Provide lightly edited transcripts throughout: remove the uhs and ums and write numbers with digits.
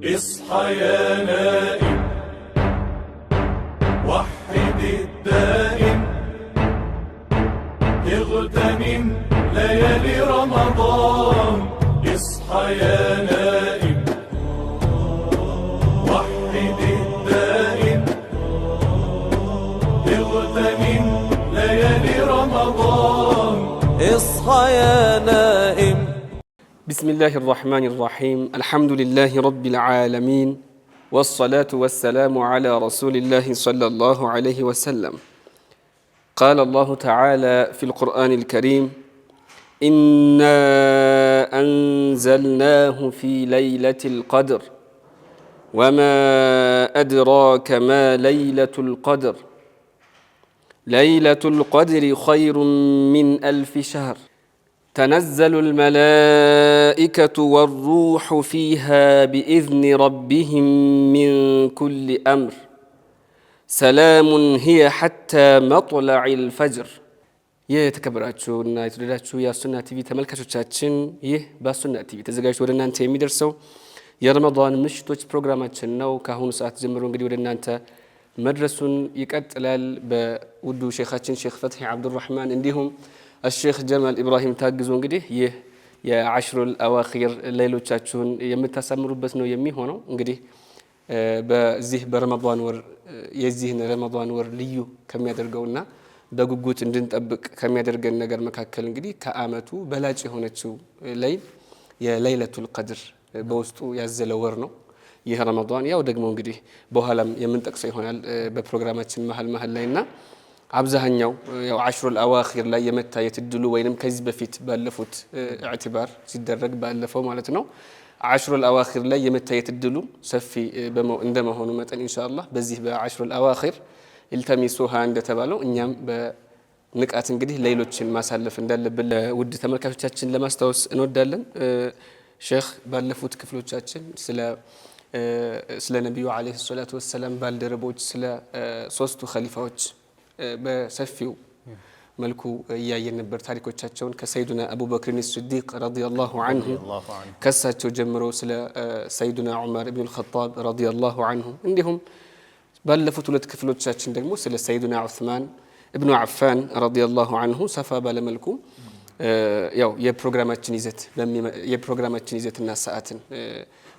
اصحى يا نائم وحد الدائم اغتنم ليالي رمضان اصحى يا نائم وحد الدائم اغتنم ليالي رمضان اصحى يا نائم. بسم الله الرحمن الرحيم الحمد لله رب العالمين والصلاة والسلام على رسول الله صلى الله عليه وسلم قال الله تعالى في القرآن الكريم إنا أنزلناه في ليلة القدر وما أدراك ما ليلة القدر ليلة القدر خير من 1000 شهر تنزل الملائكة والروح فيها بإذن ربهم من كل أمر سلام هي حتى مطلع الفجر የተከበራችሁና የተወደዳችሁ የሱና ቲቪ ተመልካቾቻችን ይህ በሱና ቲቪ ተዘጋጅቶ ወደ እናንተ የሚደርሰው የረመዳን ምሽቶች ፕሮግራማችን ነው። ከአሁኑ ሰዓት ጀምሮ እንግዲህ ወደ እናንተ መድረሱን ይቀጥላል። በውዱ ሼኻችን ሼኽ ፈትሒ አብዱራህማን እንዲሁም الشيخ جمال إبراهيم ታግዞ እንግዲህ ይህ የአሽሩል አዋኺር ሌሎቻችሁን የምታሳምሩበት ነው የሚሆነው። እንግዲህ በዚህ በረመዳን ወር የዚህን ረመዳን ወር ልዩ ከሚያደርገውና በጉጉት እንድንጠብቅ ከሚያደርገን ነገር መካከል እንግዲህ ከአመቱ በላጭ የሆነችው ሌይል የሌይለቱል ቀድር በውስጡ ያዘለ ወር ነው ይህ ረመዳን። ያው ደግሞ እንግዲህ በኋላም የምንጠቅሰው ይሆናል በፕሮግራማችን መሀል ላይና አብዛኛው ያው አሽሩል አዋኺር ላይ የመታየት እድሉ ወይንም ከዚህ በፊት ባለፉት ኢዕቲባር ሲደረግ ባለፈው ማለት ነው አሽሩል አዋኺር ላይ የመታየት እድሉ ሰፊ እንደመሆኑ መጠን ኢንሻአላህ በዚህ በአሽሩል አዋኺር ኢልተሚሱሃ እንደተባለው እኛም በንቃት እንግዲህ ሌሎችን ማሳለፍ እንዳለብን ለውድ ተመልካቾቻችን ለማስታወስ እንወዳለን። ሼኽ ባለፉት ክፍሎቻችን ስለ ነብዩ አለይሂ ሰላቱ ወሰለም ባልደረቦች ስለ ሶስቱ ኸሊፋዎች በሰፊው መልኩ እያየን ነበር ታሪኮቻቸውን ከሰይዱና አቡበክር ሲዲቅ ረዲየላሁ ዐንሁ ከሳቸው ጀምሮ ስለ ሰይዱና ዑመር ኢብኑ አልኸጣብ ረዲየላሁ ዐንሁ እንዲሁም ባለፉት ሁለት ክፍሎቻችን ደግሞ ስለ ሰይዱና ዑስማን ኢብኑ አፋን ረዲየላሁ ዐንሁ ሰፋ ባለመልኩ ያው የፕሮግራማችን ይዘትና ሰዓትን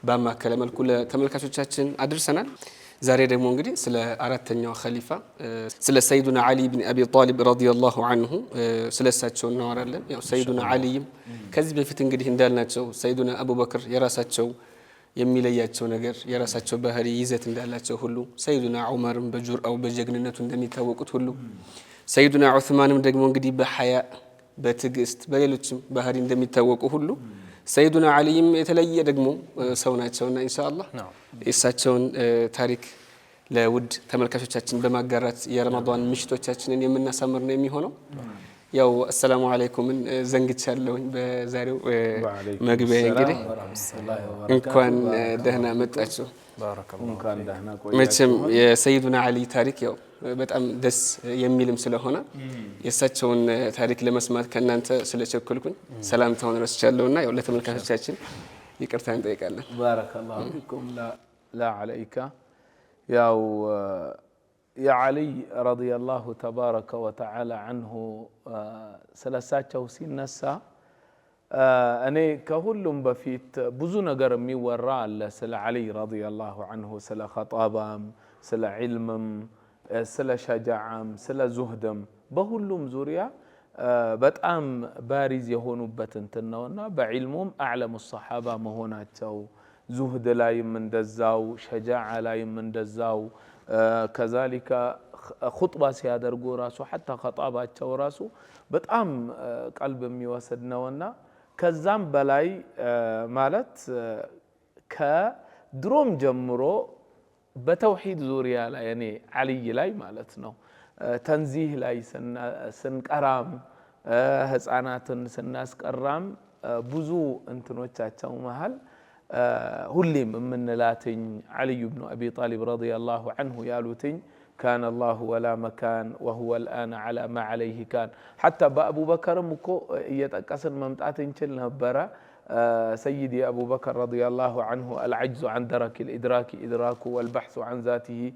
ባማከለ መልኩ ለተመልካቾቻችን አድርሰናል። ዛሬ ደግሞ እንግዲህ ስለ አራተኛው ኸሊፋ ስለ ሰይዱና አሊ ኢብኑ አቢ ጣሊብ ረዲየላሁ ዐንሁ ስለሳቸው እናወራለን። ያው ሰይዱና አሊም ከዚህ በፊት እንግዲህ እንዳልናቸው ሰይዱና አቡበክር የራሳቸው የሚለያቸው ነገር የራሳቸው ባህሪ ይዘት እንዳላቸው ሁሉ ሰይዱና ዑመርም በጁርአው በጀግንነቱ እንደሚታወቁት ሁሉ ሰይዱና ዑስማንም ደግሞ እንግዲህ በሐያ በትዕግስት በሌሎችም ባህሪ እንደሚታወቁ ሁሉ ሰይዱና አሊም የተለየ ደግሞ ሰው ናቸውና ኢንሻአላህ የእሳቸውን ታሪክ ለውድ ተመልካቾቻችን በማጋራት የረመዳን ምሽቶቻችንን የምናሳምር ነው የሚሆነው። ያው አሰላሙ አለይኩምን ዘንግቻለሁኝ በዛሬው መግቢያ እንግዲህ እንኳን ደህና መጣችሁ። እንኳን ደህና ቆያችሁ። መቼም የሰይዱና አሊ ታሪክ ያው በጣም ደስ የሚልም ስለሆነ የእሳቸውን ታሪክ ለመስማት ከእናንተ ስለቸኮልኩኝ ሰላምታውን ረስቻለሁና ያው ለተመልካቾቻችን ይቅርታ እንጠይቃለን። ባረከላሁ ፊኩም ላ ዐለይከ። ያው የዓሊ ረዲየላሁ ተባረከ ወተዓላ ዐንሁ ስለሳቸው ሲነሳ እኔ ከሁሉም በፊት ብዙ ነገር የሚወራ አለ ስለ ዓሊ ረዲየላሁ ዐንሁ ስለ ኸጣባም ስለ ዒልምም ስለ ሸጃዓም ስለ ዙህድም በሁሉም ዙሪያ በጣም ባሪዝ የሆኑበት እንትን ነውና በዒልሙም አዕለሙ ሰሓባ መሆናቸው ዙህድ ላይም እንደዛው ሸጃዓ ላይም እንደዛው ከዛሊከ ኹጥባ ሲያደርጉ ራሱ ሐታ ኸጣባቸው ራሱ በጣም ቀልብ የሚወስድ ነውና ከዛም በላይ ማለት ከድሮም ጀምሮ በተውሂድ ዙሪያ ላይ እኔ ዓሊይ ላይ ማለት ነው ተንዚህ ላይ ስንቀራም ህፃናትን ስናስቀራም ብዙ እንትኖቻቸው መሃል ሁሌም የምንላትኝ ዓሊይ ብኑ አቢ ጣሊብ ረዲየላሁ ዐንሁ ያሉትኝ كان الله ولا مكان وهو الآن على ما عليه كان حتى بأبو بكر مكو يتقسن ممتعت انشل نبرا سيدي أبو بكر رضي الله عنه العجز عن درك الإدراك إدراك والبحث عن ذاته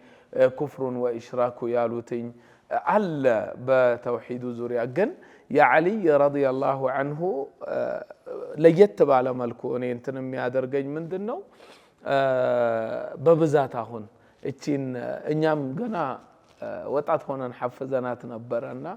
كفر وإشراك يالوتين على بتوحيد زوريا جن يا علي رضي الله عنه ليتب على ملكوني انتنم يادرجين من دنو ببزات هون اتشين انيام جنا وطعت هون حفظنات نبرنا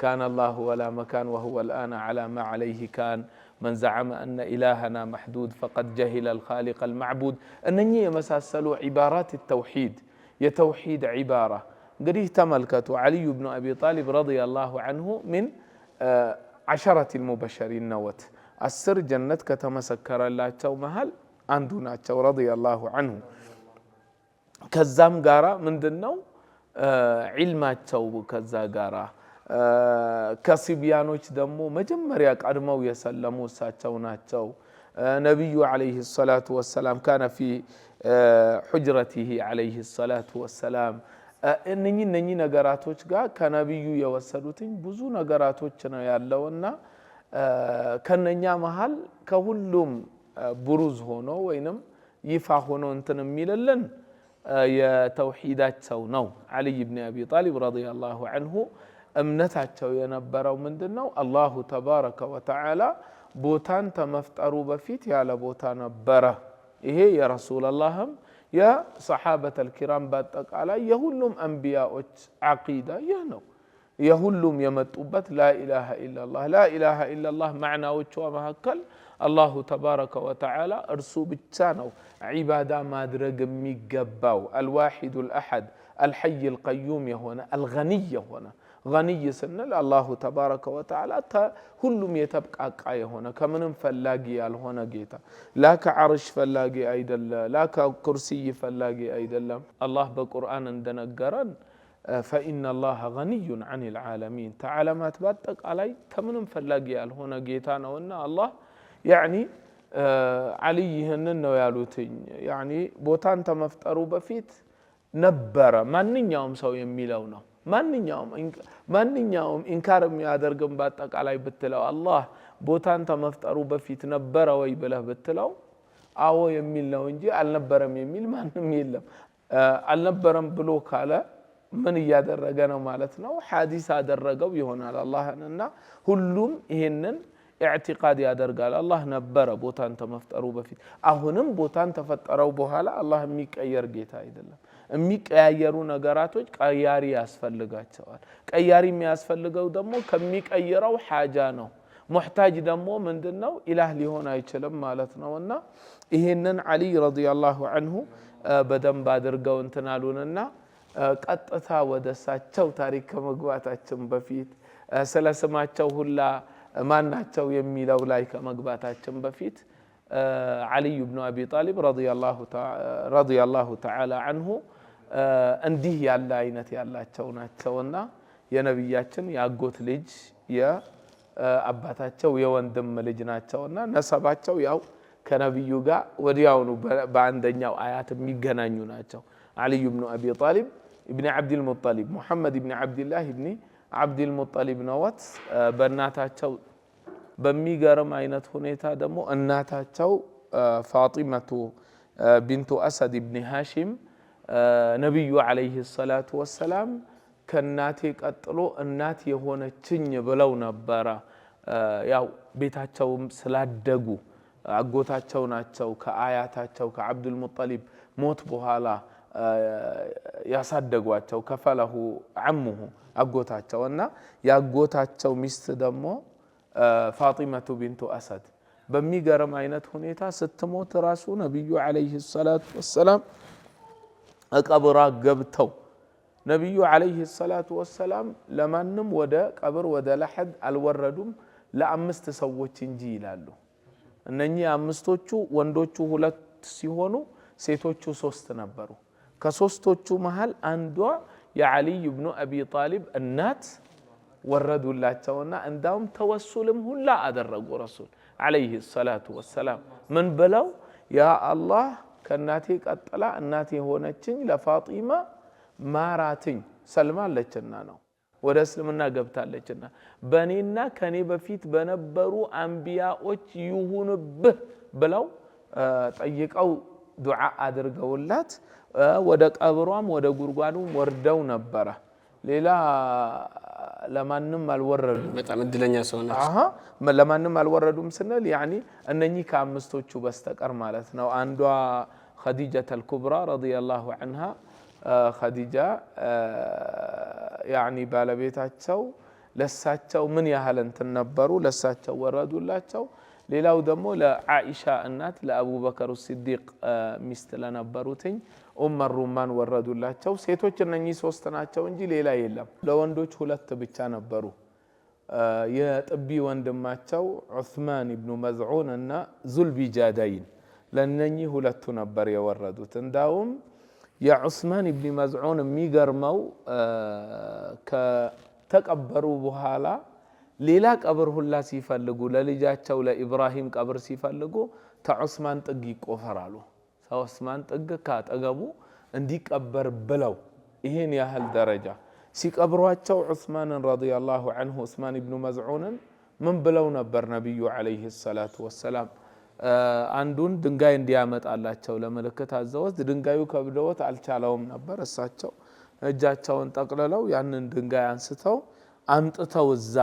كان الله ولا مكان وهو الآن على ما عليه كان من زعم أن إلهنا محدود فقد جهل الخالق المعبود أنني مساسلوا عبارات التوحيد يتوحيد عبارة قريه تملكته علي بن أبي طالب رضي الله عنه من 10 المبشرين نوت السر جنة كتمسكر الله تشو مهل عندنا تشو رضي الله عنه كزام قارا من دنو علمات تشو كزا قارا كسبيانوች ደግሞ መጀመሪያ ቀድመው የሰለሙ እሳቸው ናቸው ነብዩ አለይሂ ሰላቱ ወሰላም كان في حجرته عليه الصلاه والسلام እነኚህ ነገራቶች ጋር ከነብዩ የወሰዱትኝ ብዙ ነገራቶች ነው ያለውና ከነኛ መሃል ከሁሉም ብሩዝ ሆኖ ወይንም ይፋ ሆኖ እንትን የሚልልን የተውሂዳቸው ነው አሊ ኢብኑ አቢ ጣሊብ ረዲየላሁ ዐንሁ እምነታቸው የነበረው ምንድነው አላሁ ተባረከ ወተዓላ ቦታን ተመፍጠሩ በፊት ያለ ቦታ ነበረ ይሄ የረሱላህም የሰሃበተ الكرام በአጠቃላይ የሁሉም አንቢያዎች አቂዳ ይህ ነው የሁሉም የመጡበት لا اله الا الله لا اله الا الله معناዎቹ መካከል አላሁ ተባረከ ወተዓላ እርሱ ብቻ ነው ዒባዳ ማድረግ የሚገባው الواحد الاحد الحي القيوم የሆነ الغني የሆነ غني سنل الله تبارك وتعالى ሁሉም የተብቃቃ የሆነ ከምንም ፈላጊ ያልሆነ ጌታ لا كعرش ፈላጊ አይደለ لا ككرسي ፈላጊ አይደለም الله በቁርአን እንደነገረን فإن الله غني عن العالمين تعالمات በአጠቃላይ ከምንም ፈላጊ ያልሆነ ጌታ ነውና الله يعني علي ይህንን ነው ያሉትኝ يعني ቦታን ተመፍጠሩ በፊት ነበረ ማንኛውም ሰው የሚለው ነው ማንኛውም ኢንካር የሚያደርግም በአጠቃላይ ብትለው አላህ ቦታን ተመፍጠሩ በፊት ነበረ ወይ ብለህ ብትለው አዎ የሚል ነው እንጂ አልነበረም የሚል ማንም የለም አልነበረም ብሎ ካለ ምን ያደረገ ነው ማለት ነው ሐዲስ አደረገው ይሆናል አላህንና ሁሉም ይሄንን ኢዕቲቃድ ያደርጋል አላህ ነበረ ቦታን ተመፍጠሩ በፊት አሁንም ቦታን ተፈጠረው በኋላ አላህ የሚቀየር ጌታ አይደለም የሚቀያየሩ ነገራቶች ቀያሪ ያስፈልጋቸዋል ቀያሪ የሚያስፈልገው ደግሞ ከሚቀየረው ሐጃ ነው ሙህታጅ ደግሞ ምንድነው ኢላህ ሊሆን አይችልም ማለት ነውና ይሄንን አሊ ረዲየላሁ ዐንሁ በደንብ አድርገው እንትናሉንና ቀጥታ ወደሳቸው ታሪክ ከመግባታችን በፊት ስለስማቸው ሁላ ማናቸው የሚለው ላይ ከመግባታችን በፊት علي بن أبي طالب رضي الله تعالى عنه እንዲህ ያለ አይነት ያላቸው ናቸውና የነብያችን ያጎት ልጅ የአባታቸው የወንድም ልጅ ናቸውና ነሰባቸው ያው ከነብዩ ጋር ወዲያውኑ በአንደኛው አያት የሚገናኙ ናቸው علي بن أبي طالب ابن عبد المطلب محمد ابن عبد الله ابن عبد المطلب نوت በእናታቸው በሚገርም አይነት ሁኔታ ደግሞ እናታቸው ፋጢማቱ ቢንቱ አሰድ ኢብኑ ሃሺም ነብዩ አለይሂ ሰላቱ ወሰላም ከናቴ ቀጥሎ እናት የሆነችኝ ብለው ነበር ያው ቤታቸውም ስላደጉ አጎታቸው ናቸው ከአያታቸው ከአብዱል ሙጠሊብ ሞት በኋላ ያሳደጓቸው ከፈለሁ عمه አጎታቸውና ያጎታቸው ሚስት ደግሞ ፋጢማቱ ቢንቱ አሰድ በሚገርም አይነት ሁኔታ ስትሞት ራሱ ነብዩ አለይሂ ሰላቱ ወሰላም ቀብራ ገብተው ነብዩ አለይሂ ሰላቱ ወሰላም ለማንም ወደ ቀብር ወደ ለሐድ አልወረዱም ለአምስት ሰዎች እንጂ ይላሉ እነኚህ አምስቶቹ ወንዶቹ ሁለት ሲሆኑ ሴቶቹ ሶስት ነበሩ ከሶስቶቹ መሃል አንዷ የዓሊ ኢብኑ አቢ ጣሊብ እናት ወረዱላቸውና እንዳውም ተወሱልም ሁላ አደረጉ ረሱል አለይሂ ሰላቱ ወሰላም ምን ብለው ያ አላህ ከናቴ ቀጥላ እናቴ ሆነችኝ ለፋጢማ ማራትኝ ሰልማለችና ነው ወደ እስልምና ገብታለችና በኔና ከኔ በፊት በነበሩ አንቢያዎች ይሁንብህ ብለው ጠይቀው ዱዓ አድርገውላት ወደ ቀብሯም ወደ ጉርጓዱም ወርደው ነበረ። ሌላ ለማንም አልወረዱም። በጣም እድለኛ ሰው ናቸው። ለማንም አልወረዱም ስንል ያኒ እነኚህ ከአምስቶቹ በስተቀር ማለት ነው። አንዷ ኸዲጀተ አልኩብራ ረዲየላሁ ዐንሃ ኸዲጃ ያኒ ባለቤታቸው ለሳቸው ምን ያህል እንትን ነበሩ፣ ለሳቸው ወረዱላቸው። ሌላው ደግሞ ለዓኢሻ እናት ለአቡበከር ሲዲቅ ሚስት ለነበሩትኝ ኡም ሩማን ወረዱላቸው። ሴቶች እነኚህ ሶስት ናቸው እንጂ ሌላ የለም። ለወንዶች ሁለት ብቻ ነበሩ። የጥቢ ወንድማቸው ዑስማን ኢብኑ መዝዑን እና ዙልቢጃዳይን ለነኚህ ሁለቱ ነበር የወረዱት። እንዳውም የዑስማን ኢብኑ መዝዑን የሚገርመው ከተቀበሩ በኋላ ሌላ ቀብር ሁላ ሲፈልጉ ለልጃቸው ለኢብራሂም ቀብር ሲፈልጉ ተዑስማን ጥግ ይቆፈራሉ። ተዑስማን ጥግ ካጠገቡ እንዲቀበር ብለው ይሄን ያህል ደረጃ ሲቀብሯቸው ዑስማንን ረዲየላሁ ዐንሁ ዑስማን ኢብኑ መዝዑንን ምን ብለው ነበር ነብዩ አለይሂ ሰላቱ ወሰላም? አንዱን ድንጋይ እንዲያመጣላቸው ለምልክት አዘውት ድንጋዩ ከብደውት አልቻለውም ነበር። እሳቸው እጃቸውን ጠቅልለው ያንን ድንጋይ አንስተው አምጥተው እዛ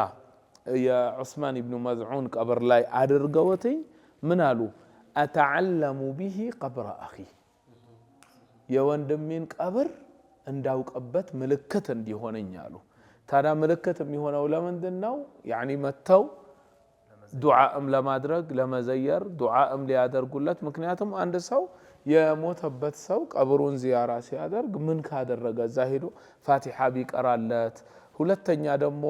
የዑስማን ኢብኑ መዝዑን ቀብር ላይ አድርገውት ምን አሉ? አተዓለሙ ቢሂ ቀብረ አኺ የወንድሜን ቀብር እንዳውቀበት ምልክት እንዲሆነኝ አሉ። ታዲያ ምልክት የሚሆነው ለምንድን ነው? ያኒ መተው ዱዓም ለማድረግ ለመዘየር ዱዓም ሊያደርጉለት። ምክንያቱም አንድ ሰው የሞተበት ሰው ቀብሩን ዚያራ ሲያደርግ ምን ካደረገ እዛ ሄዶ ፋቲሓ ቢቀራለት፣ ሁለተኛ ደግሞ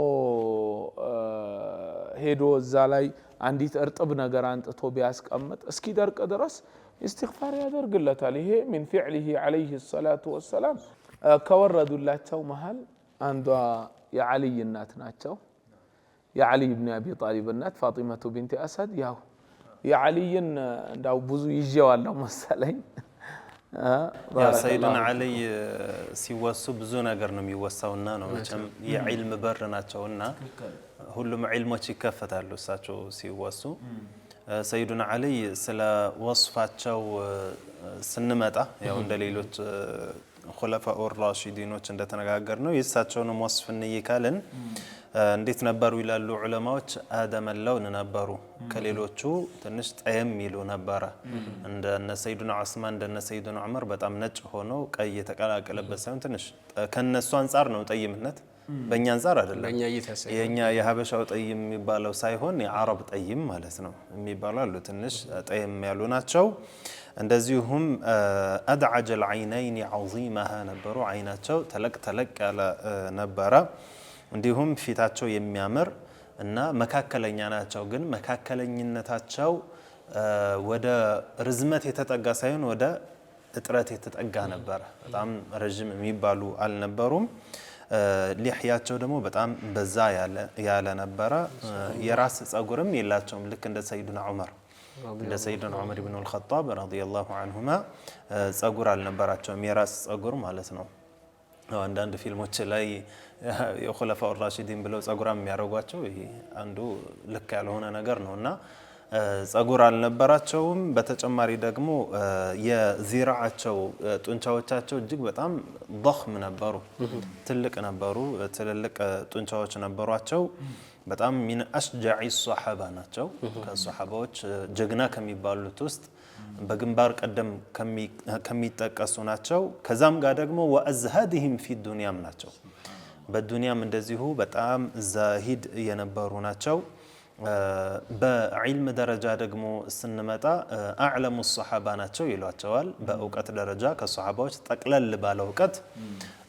ሄዶ እዛ ላይ አንዲት እርጥብ ነገር አንጥቶ ቢያስቀምጥ እስኪደርቅ ድረስ استغفار ያደርግለታል። ይሄ من فعله عليه الصلاة والسلام ከወረዱላቸው መሃል አንዷ የዓሊ እናት ናቸው። የዓሊ ኢብኑ አቢ ጣሊብ እናት ፋጢማቱ ቢንት አሰድ። ያው የዓሊን እንዳው ብዙ ይዤዋለሁ መሰለኝ። ያ ሰይድና ዓሊ ሲወሱ ብዙ ነገር ነው የሚወሳውና ነው መቼም የዒልም በር ናቸውና ሁሉም ዒልሞች ይከፈታሉ እሳቸው ሲወሱ። ሰይዱና ዓሊ ስለ ወስፋቸው ስንመጣ ያው እንደ ሌሎች ኹለፋኡ ራሺዲኖች እንደተነጋገር ነው የእሳቸውንም ወስፍ እንይካለን እንዴት ነበሩ ይላሉ ዑለማዎች። አደም ለውን ነበሩ፣ ከሌሎቹ ትንሽ ጠየም ይሉ ነበረ። እንደነ ሰይዱና ዑስማን እንደነ ሰይዱና ዑመር በጣም ነጭ ሆኖ ቀይ የተቀላቀለበት ሳይሆን ትንሽ ከነሱ አንፃር ነው ጠይምነት፣ በእኛ አንፃር አይደለም። የኛ የሀበሻው ጠይም የሚባለው ሳይሆን የአረብ ጠይም ማለት ነው የሚባሉ አሉ። ትንሽ ጠየም ያሉ ናቸው። እንደዚሁም አድዓጀ العينين عظيمها ነበሩ፣ አይናቸው ተለቅ ተለቅ ያለ ነበረ። እንዲሁም ፊታቸው የሚያምር እና መካከለኛ ናቸው። ግን መካከለኝነታቸው ወደ ርዝመት የተጠጋ ሳይሆን ወደ እጥረት የተጠጋ ነበረ። በጣም ረጅም የሚባሉ አልነበሩም። ሊህያቸው ደግሞ በጣም በዛ ያለ ነበረ። የራስ ጸጉርም የላቸውም። ልክ እንደ ሰይዱና ዑመር እንደ ሰይዱና ዑመር ኢብኑ አልኸጣብ ረዲየላሁ ዐንሁማ ጸጉር አልነበራቸውም፣ የራስ ጸጉር ማለት ነው። አንዳንድ ፊልሞች ላይ የኹለፋኡ ራሺዲን ብለው ጸጉራም የሚያደርጓቸው ይሄ አንዱ ልክ ያልሆነ ነገር ነውና ጸጉር አልነበራቸውም። በተጨማሪ ደግሞ የዚራዓቸው ጡንቻዎቻቸው እጅግ በጣም ضخም ነበሩ፣ ትልቅ ነበሩ፣ ትልልቅ ጡንቻዎች ነበሯቸው። በጣም ሚን አሽጃዒ ሷሐባ ናቸው። ከሷሐባዎች ጀግና ከሚባሉት ውስጥ በግንባር ቀደም ከሚጠቀሱ ናቸው። ከዛም ጋር ደግሞ ወአዝሃድህም ፊ ዱንያም ናቸው። በዱንያም እንደዚሁ በጣም ዛሂድ የነበሩ ናቸው። በዒልም ደረጃ ደግሞ ስንመጣ አዕለሙ ሷሐባ ናቸው ይሏቸዋል። በእውቀት ደረጃ ከሷሐባዎች ጠቅለል ባለ እውቀት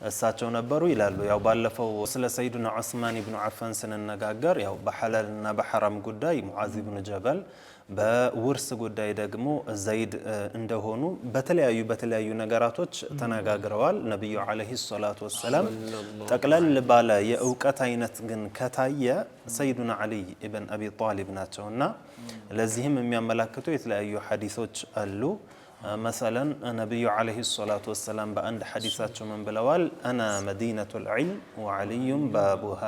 እሳቸው ነበሩ ይላሉ። ያው ባለፈው ስለ ሰይዱና ዑስማን ኢብኑ አፋን ስንነጋገር ያው በሐላልና በሐራም ጉዳይ ሙዓዝ ኢብኑ ጀበል፣ በውርስ ጉዳይ ደግሞ ዘይድ እንደሆኑ በተለያዩ ነገራቶች ተነጋግረዋል ነብዩ አለይሂ ሰላቱ ወሰላም። ጠቅለል ባለ የእውቀት አይነት ግን ከታየ ሰይዱና ዓሊ ኢብኑ አቢ ጣሊብ ናቸውና ለዚህም የሚያመላክቱ የተለያዩ ሐዲሶች አሉ። መሰለን ነቢዩ ዓለይሂ ሰላቱ ወሰላም በአንድ ሐዲሳቸው ምን ብለዋል? አና መዲነቱል ዒልም ወዓልዩም ባቡሃ፣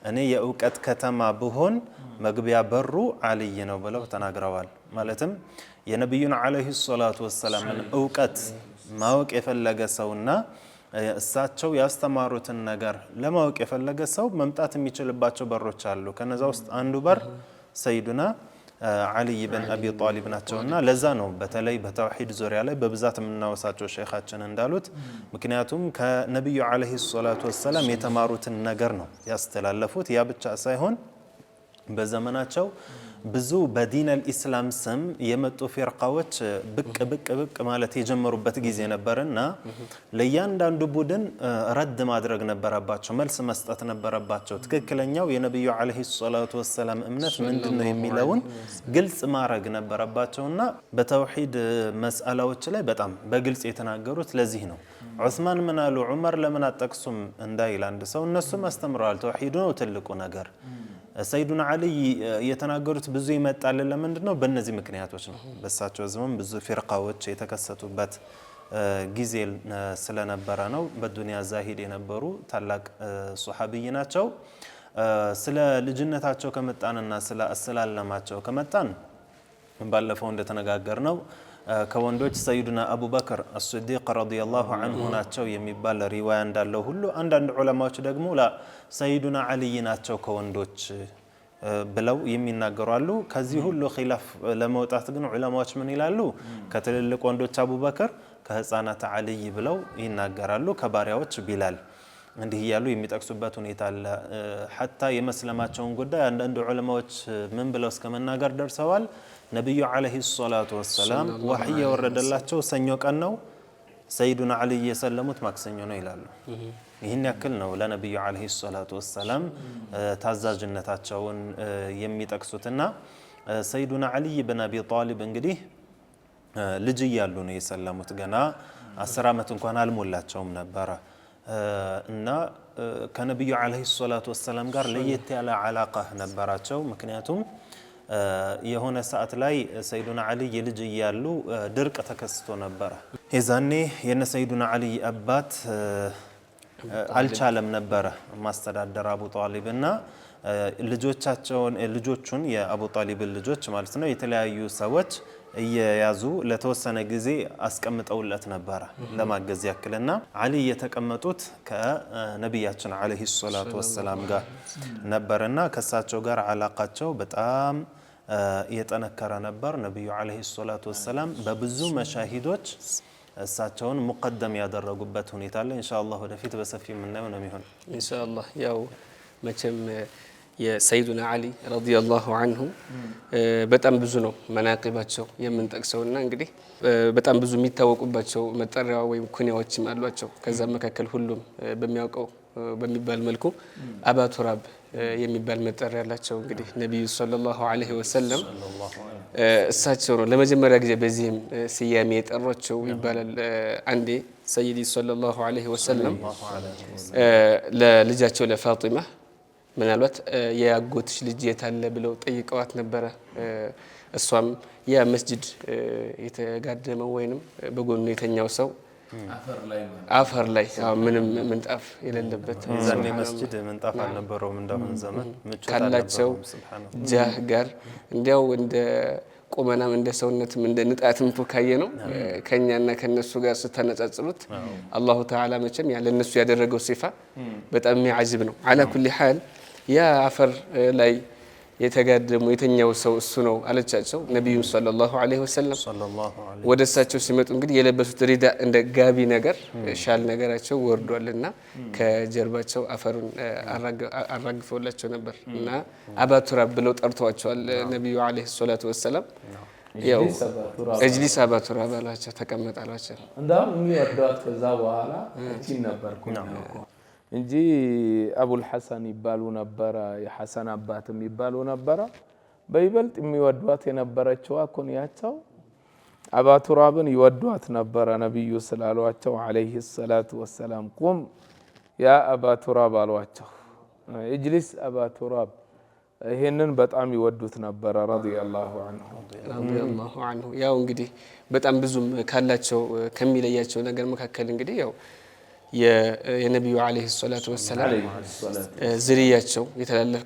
እኔ የእውቀት ከተማ ብሆን መግቢያ በሩ ዓልይ ነው ብለው ተናግረዋል። ማለትም የነቢዩን ዓለይሂ ሰላቱ ወሰላምን እውቀት ማወቅ የፈለገ ሰውና እሳቸው ያስተማሩትን ነገር ለማወቅ የፈለገ ሰው መምጣት የሚችልባቸው በሮች አሉ። ከነዛ ውስጥ አንዱ በር ሰይዱና ዓሊይ ብን አቢ ጣሊብ ናቸውና ለዛ ነው በተለይ በተውሂድ ዙሪያ ላይ በብዛት የምናወሳቸው ሼኻችን እንዳሉት። ምክንያቱም ከነቢዩ ዓለይሂ ሰላቱ ወሰላም የተማሩትን ነገር ነው ያስተላለፉት። ያ ብቻ ሳይሆን በዘመናቸው ብዙ በዲን አልኢስላም ስም የመጡ ፊርቃዎች ብቅ ማለት የጀመሩበት ጊዜ ነበርና ለእያንዳንዱ ቡድን ረድ ማድረግ ነበረባቸው፣ መልስ መስጠት ነበረባቸው። ትክክለኛው የነቢዩ ዓለይሂ ሰላቱ ወሰላም እምነት ምንድን ነው የሚለውን ግልጽ ማድረግ ነበረባቸውና በተውሂድ መስአላዎች ላይ በጣም በግልጽ የተናገሩት ለዚህ ነው። ዑስማን ምን አሉ? ዑመር ለምን አጠቅሱም እንዳይል አንድ ሰው፣ እነሱም አስተምረዋል። ተውሂዱ ነው ትልቁ ነገር። ሰይዱና ዓሊይ የተናገሩት ብዙ ይመጣል። ለምንድን ነው? በእነዚህ ምክንያቶች ነው። በሳቸው ዘመን ብዙ ፊርቃዎች የተከሰቱበት ጊዜ ስለነበረ ነው። በዱንያ ዛሂድ የነበሩ ታላቅ ሱሐቢይ ናቸው። ስለ ልጅነታቸው ከመጣንና ስለ አሰላለማቸው ከመጣን ባለፈው እንደተነጋገር ነው ከወንዶች ሰይዱና አቡበክር አስሲዲቅ ረዲየላሁ ዐንሁ ናቸው የሚባል ሪዋያ እንዳለው ሁሉ አንዳንድ ዑለማዎች ደግሞ ሰይዱና ዓሊይ ናቸው ከወንዶች ብለው የሚናገሩ አሉ። ከዚህ ሁሉ ኺላፍ ለመውጣት ግን ዑለማዎች ምን ይላሉ? ከትልልቅ ወንዶች አቡበክር፣ ከህፃናት ዓሊይ ብለው ይናገራሉ። ከባሪያዎች ቢላል እንዲህ እያሉ የሚጠቅሱበት ሁኔታ አለ። ሐታ የመስለማቸውን ጉዳይ አንዳንድ ዑለማዎች ምን ብለው እስከ መናገር ደርሰዋል? ነቢዩ ዓለይሂ ሰላቱ ወሰላም ወሕይ የወረደላቸው ሰኞ ቀን ነው፣ ሰይዱና ዓሊይ የሰለሙት ማክሰኞ ነው ይላሉ። ይህን ያክል ነው ለነቢዩ ዓለይሂ ሰላቱ ወሰላም ታዛዥነታቸውን የሚጠቅሱትና ሰይዱና ዓሊይ ብን አቢ ጣሊብ እንግዲህ ልጅ እያሉ ነው የሰለሙት። ገና 10 ዓመት እንኳን አልሞላቸውም ነበረ እና ከነቢዩ ዓለይሂ ሰላቱ ወሰላም ጋር ለየት ያለ ዓላቃ ነበራቸው። ምክንያቱም የሆነ ሰዓት ላይ ሰይዱና ዓሊይ ልጅ እያሉ ድርቅ ተከስቶ ነበረ። የዛኔ የነ ሰይዱና ዓሊይ አባት አልቻለም ነበረ ማስተዳደር አቡ ጣሊብና ልጆቹን የአቡ ጣሊብን ልጆች ማለት ነው የተለያዩ ሰዎች እየያዙ ለተወሰነ ጊዜ አስቀምጠውለት ነበረ ለማገዝ ያክልና ዓሊ የተቀመጡት ከነቢያችን ዓለይሂ ሰላቱ ወሰላም ጋር ነበርና ከሳቸው ጋር ዓላቃቸው በጣም የጠነከረ ነበር። ነቢዩ ዓለይሂ ሰላቱ ወሰላም በብዙ መሻሂዶች እሳቸውን ሙቀደም ያደረጉበት ሁኔታ አለ። ኢንሻአላህ ወደፊት በሰፊው የምናየው ነው የሚሆነው። ኢንሻአላህ ያው መቼም የሰይዱና ዓሊ ረዲየላሁ ዐንሁ በጣም ብዙ ነው መናቂባቸው የምንጠቅሰውና እንግዲህ በጣም ብዙ የሚታወቁባቸው መጠሪያ ወይም ኩኒያዎችም አሏቸው። ከዛ መካከል ሁሉም በሚያውቀው በሚባል መልኩ አባ ቱራብ የሚባል መጠሪያ ያላቸው እንግዲህ ነብዩ ሰለላሁ ዐለይሂ ወሰለም እሳቸው ነው ለመጀመሪያ ጊዜ በዚህም ስያሜ የጠሯቸው ይባላል። አንዴ ሰይዲ ሰለላሁ ዐለይሂ ወሰለም ለልጃቸው ለፋጢማ ምናልባት የአጎትሽ ልጅ የታለ ብለው ጠይቀዋት ነበረ። እሷም ያ መስጂድ የተጋደመው ወይንም በጎኑ የተኛው ሰው አፈር ላይ ምንም ምንጣፍ የሌለበት ዛኔ መስጂድ ምንጣፍ አልነበረውም እንደምን ዘመን ካላቸው ጃህ ጋር እንዲያው እንደ ቁመናም እንደ ሰውነትም እንደ ንጣትም ተካየ ነው። ከኛና ከነሱ ጋር ስተነጻጽሩት አላሁ ተዓላ መቼም ያለ እነሱ ያደረገው ሲፋ በጣም የሚያጅብ ነው። አላ ኩሊ ሐል ያ አፈር ላይ የተጋደሙ የተኛው ሰው እሱ ነው አለቻቸው። ነብዩ ሰለላሁ ዐለይሂ ወሰለም ወደ እሳቸው ሲመጡ እንግዲህ የለበሱት ሪዳ እንደ ጋቢ ነገር ሻል ነገራቸው ወርዷልና ከጀርባቸው አፈሩን አራግፈውላቸው ነበር እና አባ ቱራብ ብለው ጠርተዋቸዋል ነብዩ ዐለይሂ ሰላቱ ወሰለም። ያው እጅሊስ አባ ቱራብ አሏቸው፣ ተቀመጥ አሏቸው። እንደውም የሚወዷት ከዛ በኋላ እቺ ነበርኩ እንጂ አቡል ሐሰን ይባሉ ነበረ፣ የሐሰን አባትም ይባሉ ነበረ። በይበልጥ የሚወዷት የነበረችው ኩንያቸው አባ ቱራብን ይወዷት ነበረ። ነብዩ ስላሏቸው ዐለይሂ ሰላቱ ወሰላም ቁም ያ አባ ቱራብ አሏቸው። እጅሊስ አባ ቱራብ ይሄንን በጣም ይወዱት ነበር ረዲየላሁ ዐንሁ። ያው እንግዲህ በጣም ብዙም ካላቸው ከሚለያቸው ነገር መካከል እንግዲህ ያው የነብዩ አለይሂ ሰላቱ ወሰላም ዝርያቸው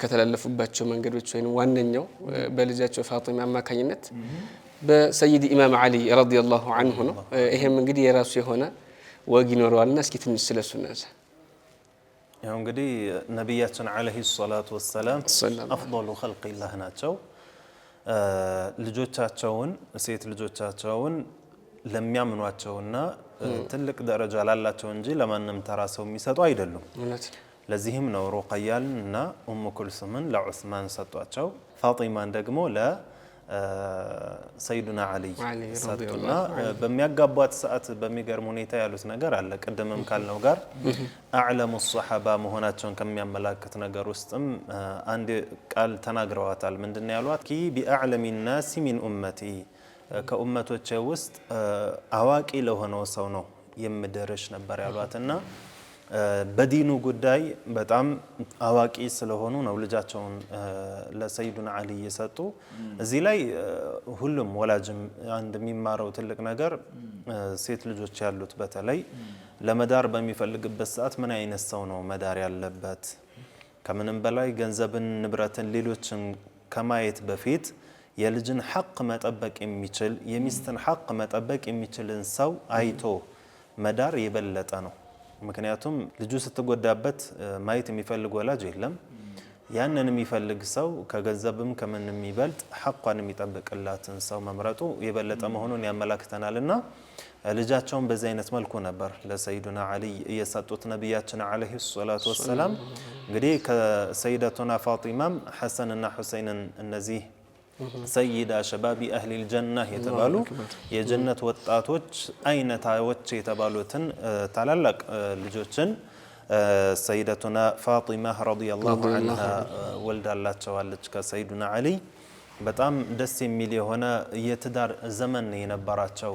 ከተላለፉባቸው መንገዶች ወይም ዋነኛው በልጃቸው ፋጢማ አማካኝነት በሰይድ ኢማም አሊ ረዲየላሁ ዐንሁ ነው። ይሄም እንግዲህ የራሱ የሆነ ወግ ይኖረዋልና እስኪ ትንሽ ስለሱ እናንሳ። ያው እንግዲህ ነብያችን አለይሂ ሰላቱ ወሰላም አፍضل خلق الله ናቸው። ልጆቻቸውን ሴት ልጆቻቸውን ለሚያምኗቸውና ትልቅ ደረጃ ላላቸው እንጂ ለማንም ተራ ሰው የሚሰጡ አይደሉም። ለዚህም ነው ሩቀያን እና ኡሙ ኩልሱምን ለዑስማን ሰጧቸው፣ ፋጢማን ደግሞ ለሰይዱና አሊ ሰጡና በሚያጋቧት ሰዓት በሚገርም ሁኔታ ያሉት ነገር አለ። ቅድምም ካልነው ጋር አዕለሙ ሶሐባ መሆናቸውን ከሚያመላክት ነገር ውስጥም አንድ ቃል ተናግረዋታል። ምንድነው ያሏት? ኪ ቢአዕለሚ ናሲ ሚን ኡመቲ ከኡመቶቼ ውስጥ አዋቂ ለሆነው ሰው ነው የምድርሽ ነበር ያሏትና በዲኑ ጉዳይ በጣም አዋቂ ስለሆኑ ነው ልጃቸውን ለሰይዱና አሊ የሰጡ። እዚህ ላይ ሁሉም ወላጅም አንድ የሚማረው ትልቅ ነገር ሴት ልጆች ያሉት በተለይ ለመዳር በሚፈልግበት ሰዓት ምን አይነት ሰው ነው መዳር ያለበት፣ ከምንም በላይ ገንዘብን፣ ንብረትን፣ ሌሎችን ከማየት በፊት የልጅን ሐቅ መጠበቅ የሚችል የሚስትን ሐቅ መጠበቅ የሚችልን ሰው አይቶ መዳር የበለጠ ነው። ምክንያቱም ልጁ ስትጎዳበት ማየት የሚፈልግ ወላጅ የለም። ያንን የሚፈልግ ሰው ከገንዘብም ከምን የሚበልጥ ሐቋን የሚጠብቅላትን ሰው መምረጡ የበለጠ መሆኑን ያመላክተናልና ልጃቸውን በዚህ አይነት መልኩ ነበር ለሰይዱና አሊ የሰጡት ነብያችን አለይሂ ሰላቱ ወሰላም። እንግዲህ ከሰይደቱና ፋጢማም ሐሰንና ሁሰይንን እነዚህ ሰይዳ ሸባቢ አህሊል ጀና የተባሉ የጀነት ወጣቶች አይነታዎች የተባሉትን ታላላቅ ልጆችን ሰይደቱና ፋጢማ ረዲየላሁ ዐንሃ ወልዳላቸዋለች ከሰይዱና አሊ። በጣም ደስ የሚል የሆነ የትዳር ዘመን የነበራቸው።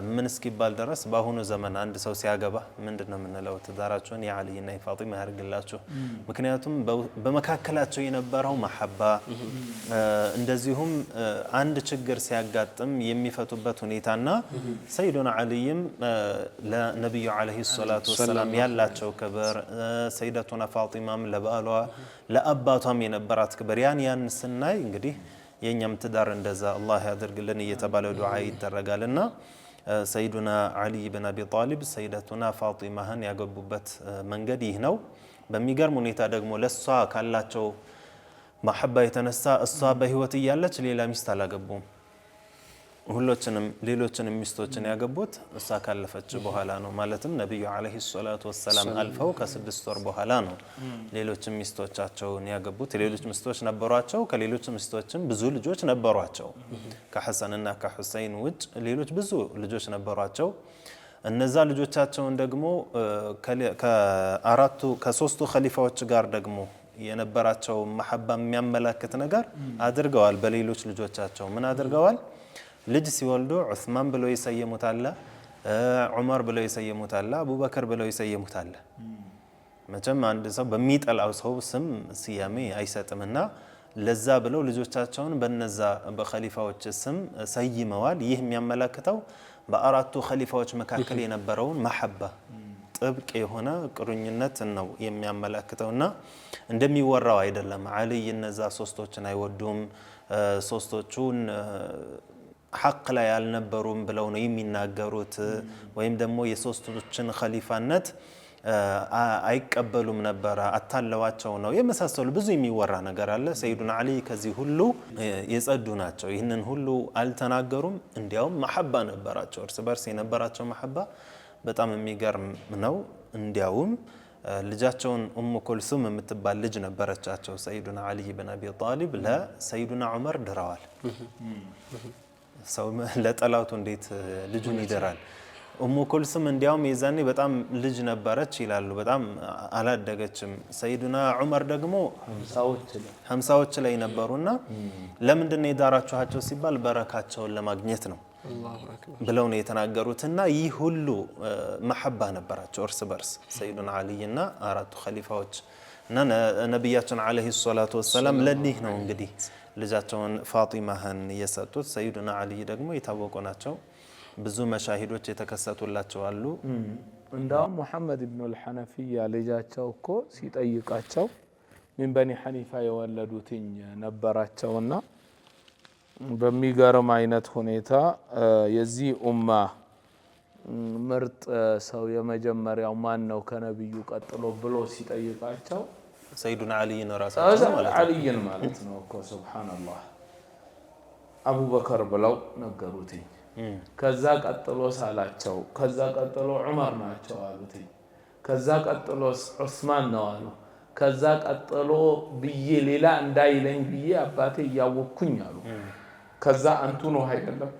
ምን እስኪባል ድረስ በአሁኑ ዘመን አንድ ሰው ሲያገባ ምንድነው የምንለው? ትዳራቸውን የአሊና የፋጢማ ያርግላችሁ። ምክንያቱም በመካከላቸው የነበረው መሐባ እንደዚሁም አንድ ችግር ሲያጋጥም የሚፈቱበት ሁኔታና ሰይዱና አሊም ለነብዩ አለይሂ ሰላቱ ወሰላም ያላቸው ክብር፣ ሰይደቱና ፋጢማም ለባሏ ለአባቷም የነበራት ክብር ያን ስናይ እንግዲህ የኛም ትዳር እንደዛ አላህ ያድርግልን እየተባለ ዱዓ ይደረጋልና ሰይዱና አሊ ብን አቢ ጣሊብ ሰይደቱና ፋጢማህን ያገቡበት መንገድ ይህ ነው። በሚገርም ሁኔታ ደግሞ ለሷ ካላቸው መሐባ የተነሳ እሷ በህይወት እያለች ሌላ ሚስት አላገቡም። ሌሎችንም ሚስቶችን ያገቡት እሷ ካለፈች በኋላ ነው። ማለትም ነብዩ አለይሂ ሰላቱ ወሰላም አልፈው ከ6 ወር በኋላ ነው ሌሎችም ሚስቶቻቸውን ያገቡት። ሌሎች ሚስቶች ነበሯቸው፣ ከሌሎች ሚስቶችም ብዙ ልጆች ነበሯቸው። ከሐሰንና ከሁሰይን ውጭ ሌሎች ብዙ ልጆች ነበሯቸው። እነዛ ልጆቻቸውን ደግሞ ከሶስቱ ኸሊፋዎች ጋር ደግሞ የነበራቸው መሐባ የሚያመላክት ነገር አድርገዋል። በሌሎች ልጆቻቸው ምን አድርገዋል? ልጅ ሲወልዱ ዑስማን ብለው ይሰየሙታል፣ ዑመር ብለው ይሰየሙታል፣ አቡበከር ብለው ይሰየሙታል። መቼም አንድ ሰው በሚጠላው ሰው ስም ስያሜ አይሰጥምና ለዛ ብለው ልጆቻቸውን በነዛ በኸሊፋዎች ስም ሰይመዋል። ይህ የሚያመላክተው በአራቱ ኸሊፋዎች መካከል የነበረውን መሐባ ጥብቅ የሆነ ቁርኝነት ነው የሚያመላክተውና እንደሚወራው አይደለም። አልይ እነዛ ሶስቶችን አይወዱም፣ ሶስቶቹን ሐቅ ላይ አልነበሩም ብለው ነው የሚናገሩት። ወይም ደግሞ የሶስቶችን ኸሊፋነት አይቀበሉም ነበር፣ አታለዋቸው ነው የመሳሰሉ ብዙ የሚወራ ነገር አለ። ሰይዱና አሊ ከዚህ ሁሉ የጸዱ ናቸው። ይህንን ሁሉ አልተናገሩም። እንዲያውም መሐባ ነበራቸው፣ እርስ በርስ የነበራቸው መሐባ በጣም የሚገርም ነው። እንዲያውም ልጃቸውን ኡሙ ኩልሱም የምትባል ልጅ ነበረቻቸው። ሰይዱና አሊ ብን አቢ ጣሊብ ለሰይዱና ዑመር ድረዋል። ሰው ለጠላቱ እንዴት ልጁን ይደራል? ኡሙ ኩልሱም እንዲያውም የዛኔ በጣም ልጅ ነበረች ይላሉ፣ በጣም አላደገችም። ሰይዱና ዑመር ደግሞ 50ዎች ላይ ነበሩና ለምንድን ነው የዳራችኋቸው ሲባል በረካቸውን ለማግኘት ነው ብለው ነው የተናገሩትና ይህ ሁሉ መሐባ ነበራቸው እርስ በርስ ሰይዱና አሊና አራቱ ኸሊፋዎች እና ነብያችን አለይሂ ሰላቱ ወሰለም ለኒህ ነው እንግዲህ ልጃቸውን ፋጢማህን የሰጡት። ሰይዱና አሊ ደግሞ የታወቁ ናቸው። ብዙ መሻሂዶች የተከሰቱላቸው አሉ። እንዳውም ሙሐመድ ኢብኑ አልሐነፊያ ልጃቸው እኮ ሲጠይቃቸው ሚን በኒ ሐኒፋ የወለዱትኝ ነበራቸውና በሚገርም አይነት ሁኔታ የዚህ ኡማ ምርጥ ሰው የመጀመሪያው ማን ነው ከነብዩ ቀጥሎ ብሎ ሲጠይቃቸው ሰይዱና አሊን ራሳቸው ማለት አሊን ማለት ነው እኮ ሱብሃንአላህ አቡበከር ብለው ነገሩት። ከዛ ቀጥሎ ሳላቸው ከዛ ቀጥሎ ዑመር ናቸው አሉት። ከዛ ቀጥሎ ዑስማን ነው አሉ። ከዛ ቀጥሎ ብዬ ሌላ እንዳይለኝ ብዬ አባቴ እያወኩኝ አሉ። ከዛ አንቱ ነው አይደለም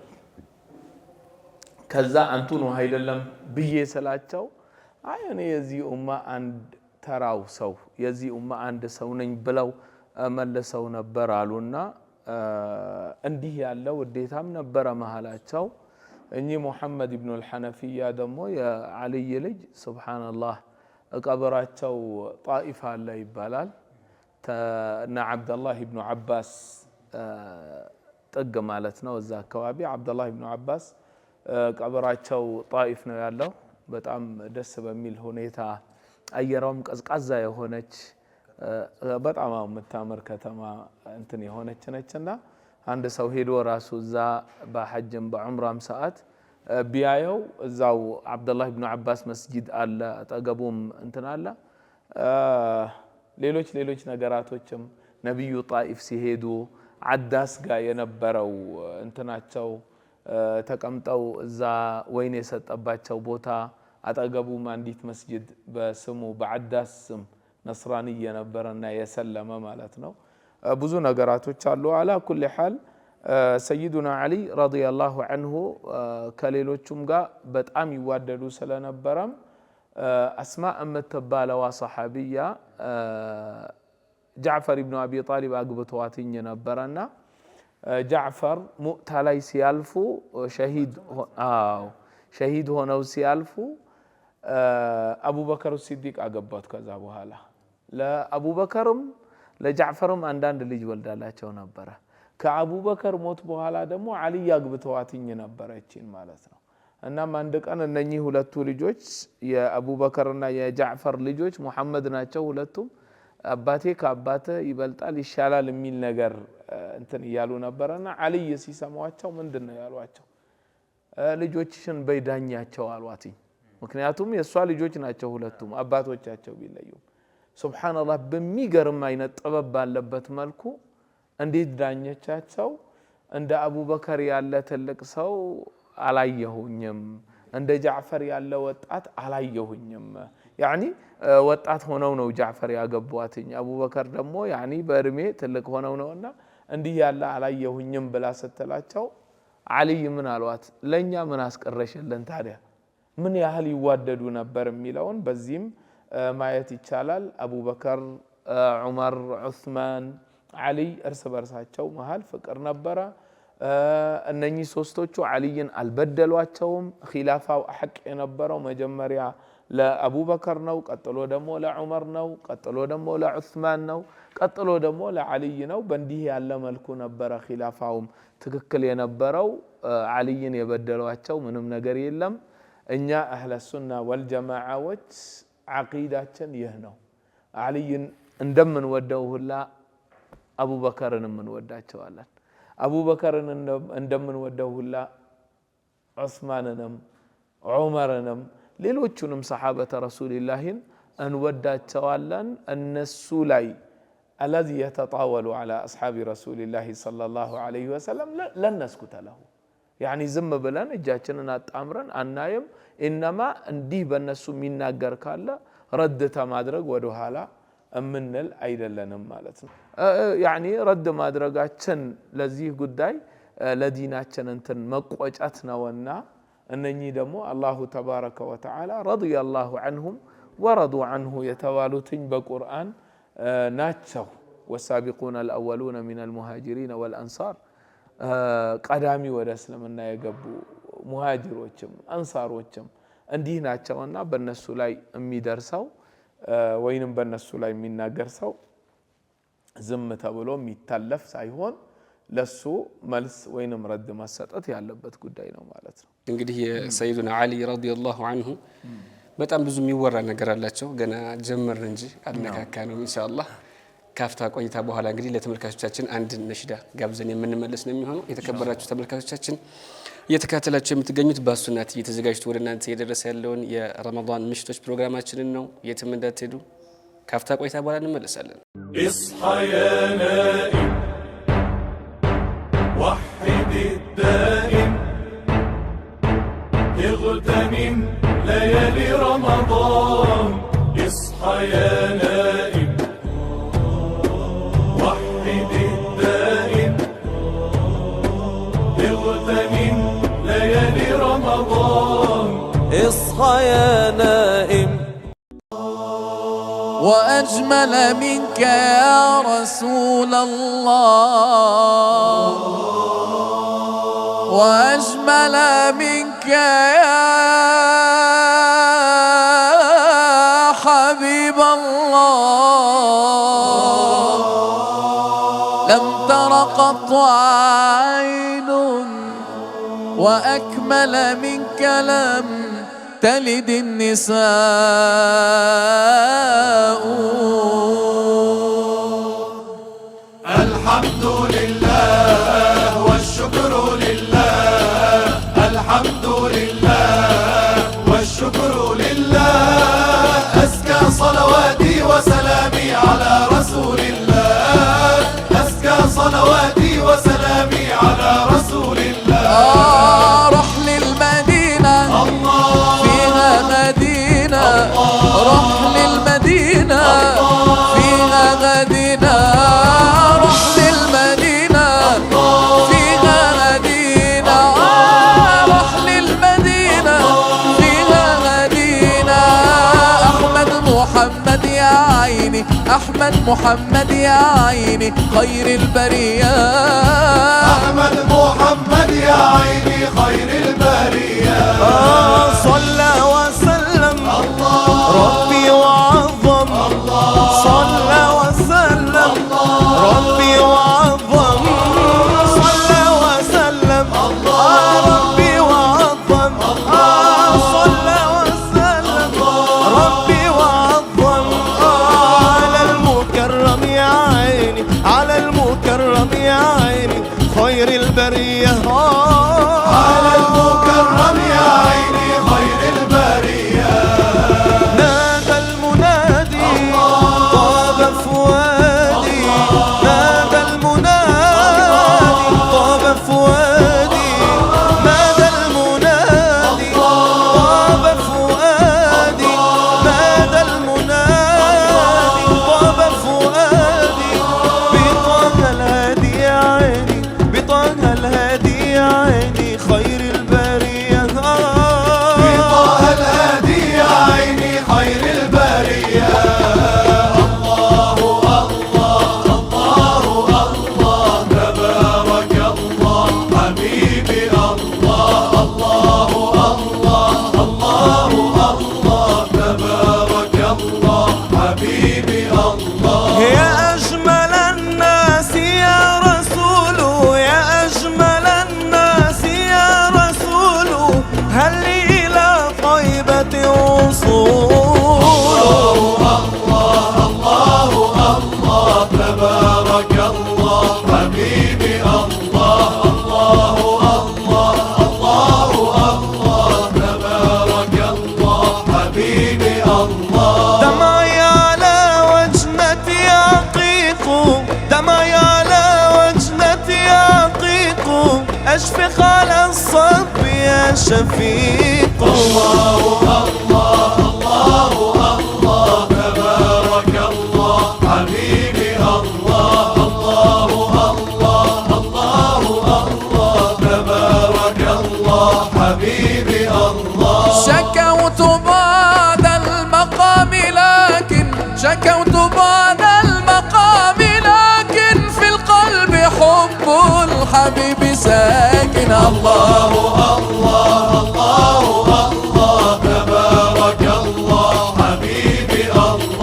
ከዛ አንቱ ነው አይደለም ብዬ ስላቸው አይ እኔ የዚህ ኡማ አንድ ተራው ሰው የዚህ ኡማ አንድ ሰው ነኝ ብለው መልሰው ነበር አሉና እንዲህ ያለው ውዴታም ነበረ መሃላቸው። እኚህ ሙሐመድ ኢብኑ አልሐነፊያ ደግሞ የአልይ ልጅ ሱብሃንአላህ ቀብራቸው ጣኢፍ አለ ይባላል። እና አብደላህ ኢብኑ አባስ ጥግ ማለት ነው። እዛ አካባቢ አብደላህ ኢብኑ አባስ ቀብራቸው ጣኢፍ ነው ያለው። በጣም ደስ በሚል ሁኔታ አየሯም ቀዝቃዛ የሆነች በጣም የምታምር ከተማ እንትን የሆነች ነችና አንድ ሰው ሄዶ ራሱ እዛ በሐጅም በዑምራም ሰዓት ቢያየው እዛው አብደላህ ኢብኑ አባስ መስጂድ አለ፣ አጠገቡም እንትን አለ። ሌሎች ነገራቶችም ነብዩ ጣኢፍ ሲሄዱ አዳስ ጋር የነበረው እንትናቸው ተቀምጠው እዛ ወይን የሰጠባቸው ቦታ አጠገቡም አንዲት መስጂድ በስሙ በአዳስ ስም ነስራኒ የነበረና የሰለመ ማለት ነው። ብዙ ነገራቶች አሉ። አላ ኩል ሐል ሰይዱና አሊ ረዲየላሁ ዐንሁ ከሌሎቹም ጋር በጣም ይዋደዱ ስለነበረም አስማ የምትባለዋ ሰሐቢያ ጃዕፈር ኢብኑ አቢ ጣሊብ አግብተዋትኝ ነበረና ጃዕፈር ሙእታ ላይ ሲያልፉ ሸሂድ ሆነው ሲያልፉ አቡበከር ሲዲቅ አገባት። ከዛ በኋላ ለአቡበከርም ለጃዕፈርም አንዳንድ ልጅ ወልዳላቸው ነበረ። ከአቡበከር ሞት በኋላ ደግሞ አልይ አግብተዋትኝ ነበረችን ማለት ነው። እናም አንድ ቀን እነኚህ ሁለቱ ልጆች የአቡበከርና የጃዕፈር ልጆች ሙሐመድ ናቸው ሁለቱም። አባቴ ከአባተ ይበልጣል ይሻላል የሚል ነገር እንትን እያሉ ነበረና አልይ ሲሰማቸው ምንድነው ያሏቸው? ልጆችሽን በይዳኛቸው አሏትኝ። ምክንያቱም የሷ ልጆች ናቸው ሁለቱም አባቶቻቸው ቢለዩም። ሱብሃንአላህ በሚገርም አይነት ጥበብ ባለበት መልኩ እንዴት ዳኘቻቸው? እንደ አቡበከር ያለ ትልቅ ሰው አላየሁኝም፣ እንደ ጃዕፈር ያለ ወጣት አላየሁኝም። ያኒ ወጣት ሆነው ነው ጃዕፈር ያገቧትኝ። አቡበከር ደግሞ ያኒ በእድሜ ትልቅ ሆነው ነውና እንዲህ ያለ አላየሁኝም ብላ ስትላቸው አልይ ምን አሏት? ለኛ ምን አስቀረሽልን ታዲያ? ምን ያህል ይዋደዱ ነበር የሚለውን በዚህም ማየት ይቻላል። አቡበከር፣ ዑመር፣ ዑስማን፣ አልይ እርስ በርሳቸው መሃል ፍቅር ነበረ። እነኚህ ሶስቶቹ አልይን አልበደሏቸውም። ኺላፋው ሐቅ የነበረው መጀመሪያ ለአቡበከር ነው፣ ቀጥሎ ደግሞ ለዑመር ነው፣ ቀጥሎ ደግሞ ለዑስማን ነው፣ ቀጥሎ ደግሞ ለአልይ ነው። በእንዲህ ያለ መልኩ ነበረ ኺላፋውም ትክክል የነበረው። አልይን የበደሏቸው ምንም ነገር የለም። እኛ አህለ ሱና ወልጀማዓዎች ዓቂዳችን ይህ ነው። አልይን እንደምንወደው ሁላ አቡበከርን እንወዳቸዋለን። አቡበከርን እንደምንወደው ሁላ ዑስማንንም ዑመርንም ሌሎቹንም ሰሓበተ ረሱልላህን እንወዳቸዋለን። እነሱ ላይ አለዚ የተጣወሉ ዐላ አስሓቢ ረሱልላህ ሰለላሁ ዐለይሂ ወሰለም ለነስኩተ ለሁ ያኒ ዝም ብለን እጃችንን አጣምረን አናየም። ኢነማ እንዲህ በእነሱ የሚናገር ካለ ረድ ማድረግ ወደ ኋላ እምንል አይደለንም ማለት ነው። ያኒ ረድ ማድረጋችን ለዚህ ጉዳይ ለዲናችን እንትን መቆጨት ነውና እነኚህ ደግሞ አላሁ ተባረከ ወተዓላ ረዲየላሁ ዐንሁም ወረዱ ዐንሁ የተባሉትኝ በቁርአን ናቸው። ወሳቢቁነ አልአወሉነ ሚነል ሙሃጅሪነ ወልአንሳር ቀዳሚ ወደ እስልምና የገቡ ሙሃጅሮችም አንሳሮችም እንዲህ ናቸውና በእነሱ ላይ የሚደርሰው ወይንም በእነሱ ላይ የሚናገር ሰው ዝም ተብሎ የሚታለፍ ሳይሆን ለሱ መልስ ወይንም ረድ ማሰጠት ያለበት ጉዳይ ነው ማለት ነው። እንግዲህ የሰይዱና አሊ ረዲየላሁ ዐንሁ በጣም ብዙ የሚወራ ነገር አላቸው። ገና ጀመርን እንጂ አልነካካ ነው። ኢንሻአላህ ካፍታ ቆይታ በኋላ እንግዲህ ለተመልካቾቻችን አንድ ነሽዳ ጋብዘን የምንመለስ ነው የሚሆነው። የተከበራችሁ ተመልካቾቻችን እየተከታተላችሁ የምትገኙት በሱና ቲቪ ተዘጋጅቶ ወደ እናንተ እየደረሰ ያለውን የረመዳን ምሽቶች ፕሮግራማችንን ነው። የትም እንዳትሄዱ። ካፍታ ቆይታ በኋላ እንመለሳለን። اصحى يا نائم وحد الدائم اغتنم ليالي رمضان اصحى يا نائم وحد الدائم اغتنم ليالي رمضان اصحى يا نائم وأجمل منك يا رسول الله وأجمل منك يا حبيب الله لم تر قط عين وأكمل منك لم تلد النساء الحمد لله والشكر لله الحمد لله والشكر لله أزكى صلواتي وسلامي على رسول الله أزكى صلواتي وسلامي على رسول الله رحل المدينة الله فيها مدينة رحل المدينة فيها مدينة رحل المدينة فيها مدينة رحل المدينة فيها مدينة أحمد محمد يا عيني أحمد محمد يا عيني خير البرية أحمد محمد يا عيني خير البرية صلى وسلم الله ربي وعظم صلى وسلم ربي وعظم صلى وسلم ربي وعظم صلى وسلم ربي وعظم على المكرم يا عيني على المكرم يا عيني خير البرية على المكرم يا عيني خير البرية نادى المنادي طاب فؤادي نادى المنادي طاب فؤادي نادى المنادي طاب فؤادي نادى المنادي طاب فؤادي بطه الهادي يا عيني بطه الهادي يا عيني خير البرية بطه الهادي يا عيني خير البرية الله الله الله الله تبارك الله حبيبي الله الله الله الله الله تبارك الله حبيبي الله يا أجمل الناس يا رسول يا أجمل الناس يا رسول هل لي إلى طيبة وصول الله تبارك الله حبيبي الله الله الله الله تبارك الله حبيبي الله دمعي على وجنتي يعقيق دمعي على وجنتي يعقيق أشفق على الصب يا شفيق تبارك الله حبيبي الله الله تبارك الله حبيبي الله شكوت بعد المقام لكن شكوت بعد المقام لكن في القلب حب الحبيب ساكن الله تبارك الله حبيبي الله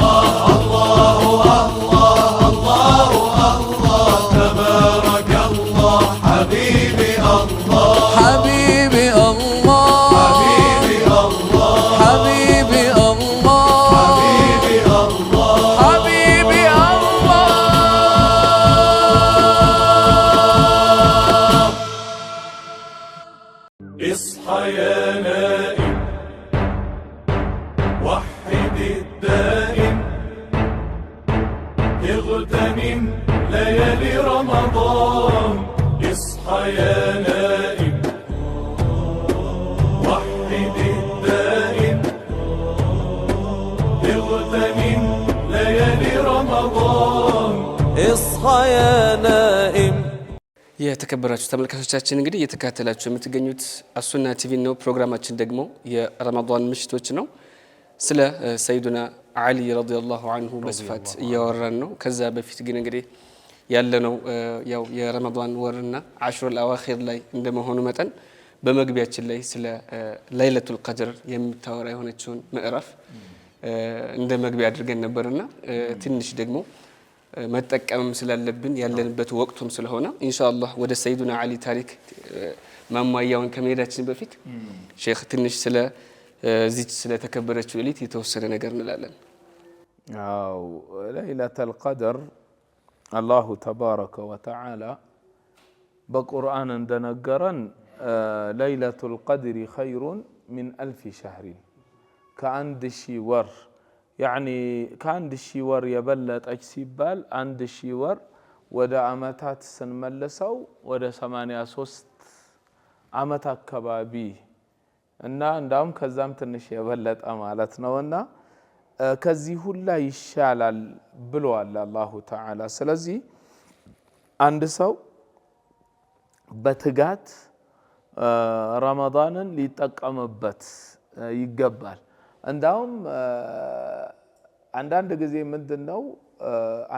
يا نائم وحد الدائم اغتنم ليالي رمضان اصحى يا نائم የተከበራችሁ ተመልካቾቻችን እንግዲህ እየተከታተላችሁ የምትገኙት አሱና ቲቪ ነው። ፕሮግራማችን ደግሞ የረመዳን ምሽቶች ነው። ስለ ሰይዱና አሊ ረዲየላሁ ዐንሁ በስፋት እያወራን ነው። ከዛ በፊት ግን እንግዲህ ያለነው ያው የረመዳን ወርና አሽሩል አዋኺር ላይ እንደመሆኑ መጠን በመግቢያችን ላይ ስለ ለይለቱል ቀድር የምታወራ የሆነችውን ምዕራፍ እንደ መግቢያ አድርገን ነበርና ትንሽ ደግሞ መጠቀምም ስላለብን ያለንበት ወቅቱም ስለሆነ ኢንሻአላህ ወደ ሰይዱና አሊ ታሪክ ማሟያውን ከመሄዳችን በፊት ሼክ ትንሽ ስለ ዚች ስለ ተከበረችው ሌሊት የተወሰነ ነገር እንላለን። አው ለይለቱል ቀድር አላሁ ተባረከ ወተዓላ በቁርአን እንደነገረን ለይለቱል ቀድሪ ኸይሩን ሚን አልፍ ሸህር ከአንድ ሺህ ወር ያኒ ከአንድ ሺህ ወር የበለጠች ሲባል አንድ ሺህ ወር ወደ አመታት ስንመልሰው ወደ 83 አመት አካባቢ እና እንዳውም ከዛም ትንሽ የበለጠ ማለት ነውና ከዚህ ሁላ ይሻላል ብሏል አላሁ ተዓላ። ስለዚህ አንድ ሰው በትጋት ረመዳንን ሊጠቀምበት ይገባል። እንዳውም አንዳንድ ጊዜ ምንድነው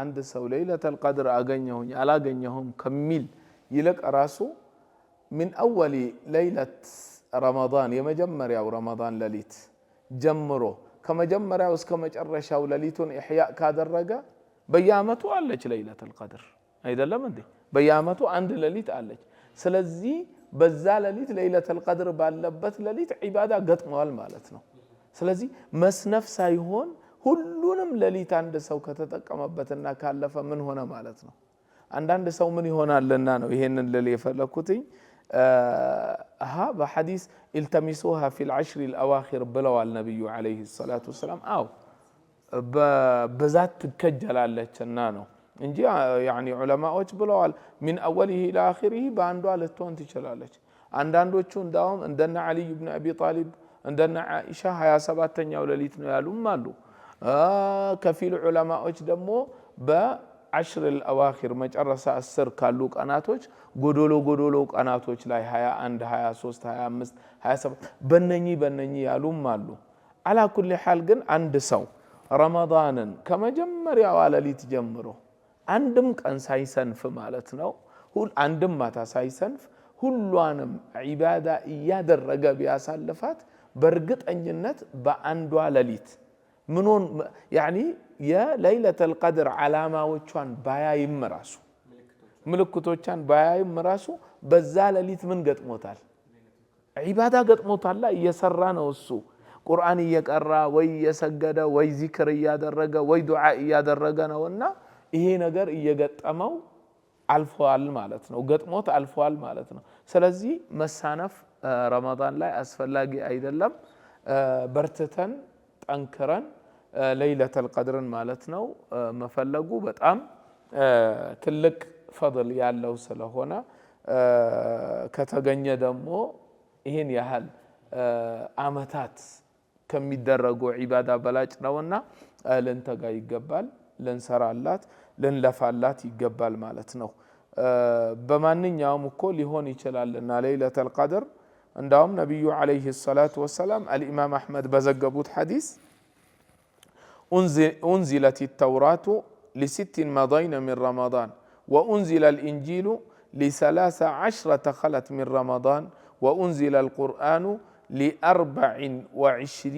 አንድ ሰው ለይለቱል ቀድር አገኘሁኝ አላገኘሁም ከሚል ይልቅ ራሱ من أول ليلة رمضان የመጀመሪያው ረመዳን ሌሊት ጀምሮ ከመጀመሪያው እስከ መጨረሻው ሌሊቱን ኢህያ ካደረገ በየአመቱ አለች ለይለቱል ቀድር አይደለም እንዴ? በየአመቱ አንድ ሌሊት አለች። ስለዚህ በዛ ሌሊት ለይለቱል ቀድር ባለበት ሌሊት ዒባዳ ገጥሟል ማለት ነው። ስለዚህ መስነፍ ሳይሆን ሁሉንም ሌሊት አንድ ሰው ከተጠቀመበትና ካለፈ ምን ሆነ ማለት ነው። አንዳንድ ሰው ምን ይሆናልና ነው ይሄንን ልል የፈለኩትኝ በሐዲስ التمسوها في العشر الأواخر ብለዋል ነብዩ አለይሂ ሰላቱ ወሰላም። አው በዛት ትከጀላለችና ነው እንጂ ያኒ ዑለማዎች ብለዋል من أوله إلى آخره በአንዷ ልትሆን ትችላለች። አንዳንዶቹ እንዳውም እንደነ አሊ ኢብኑ አቢ ጣሊብ እንደነ አይሻ 27ኛው ሌሊት ነው ያሉም አሉ። ከፊል ዑለማዎች ደግሞ በአሽር الأواخر መጨረሻ 10 ካሉ ቀናቶች ጎዶሎ ቀናቶች ላይ 21 23 25 27 በነኚህ ያሉም አሉ። አላ ኩል ሐል ግን አንድ ሰው ረመዳንን ከመጀመሪያው ሌሊት ጀምሮ አንድም ቀን ሳይሰንፍ ማለት ነው አንድም ማታ ሳይሰንፍ ሁሉንም ዒባዳ እያደረገ ቢያሳልፋት በእርግጠኝነት በአንዷ ሌሊት ምንሆን ያኒ የለይለቱል ቀድር ዓላማዎቿን ባያይም ራሱ ምልክቶቿን ባያይም ራሱ በዛ ሌሊት ምን ገጥሞታል? ዒባዳ ገጥሞታል። እየሰራ ነው እሱ ቁርአን እየቀራ ወይ እየሰገደ ወይ ዚክር እያደረገ ወይ ዱዓ እያደረገ ነውና ይሄ ነገር እየገጠመው አልፏል ማለት ነው። ገጥሞት አልፏል ማለት ነው። ስለዚህ መሳነፍ ረመዳን ላይ አስፈላጊ አይደለም። በርትተን ጠንክረን ለይለቱል ቀድርን ማለት ነው መፈለጉ በጣም ትልቅ ፈضል ያለው ስለሆነ ከተገኘ ደግሞ ይሄን ያህል አመታት ከሚደረጉ ዒባዳ በላጭ ነውና ልንተጋ ይገባል፣ ልንሰራላት ልንለፋላት ይገባል ማለት ነው። በማንኛውም እኮ ሊሆን ይችላልና ለይለቱል ቀድር እንዳውም ነብዩ አለይሂ ሰላቱ ወሰላም አልኢማም አህመድ በዘገቡት ሐዲስ أنزلت التوراة ل6 مضين من رمضان وأنزل الإنجيل ل13 خلت من رمضان وأنزل القرآن ل24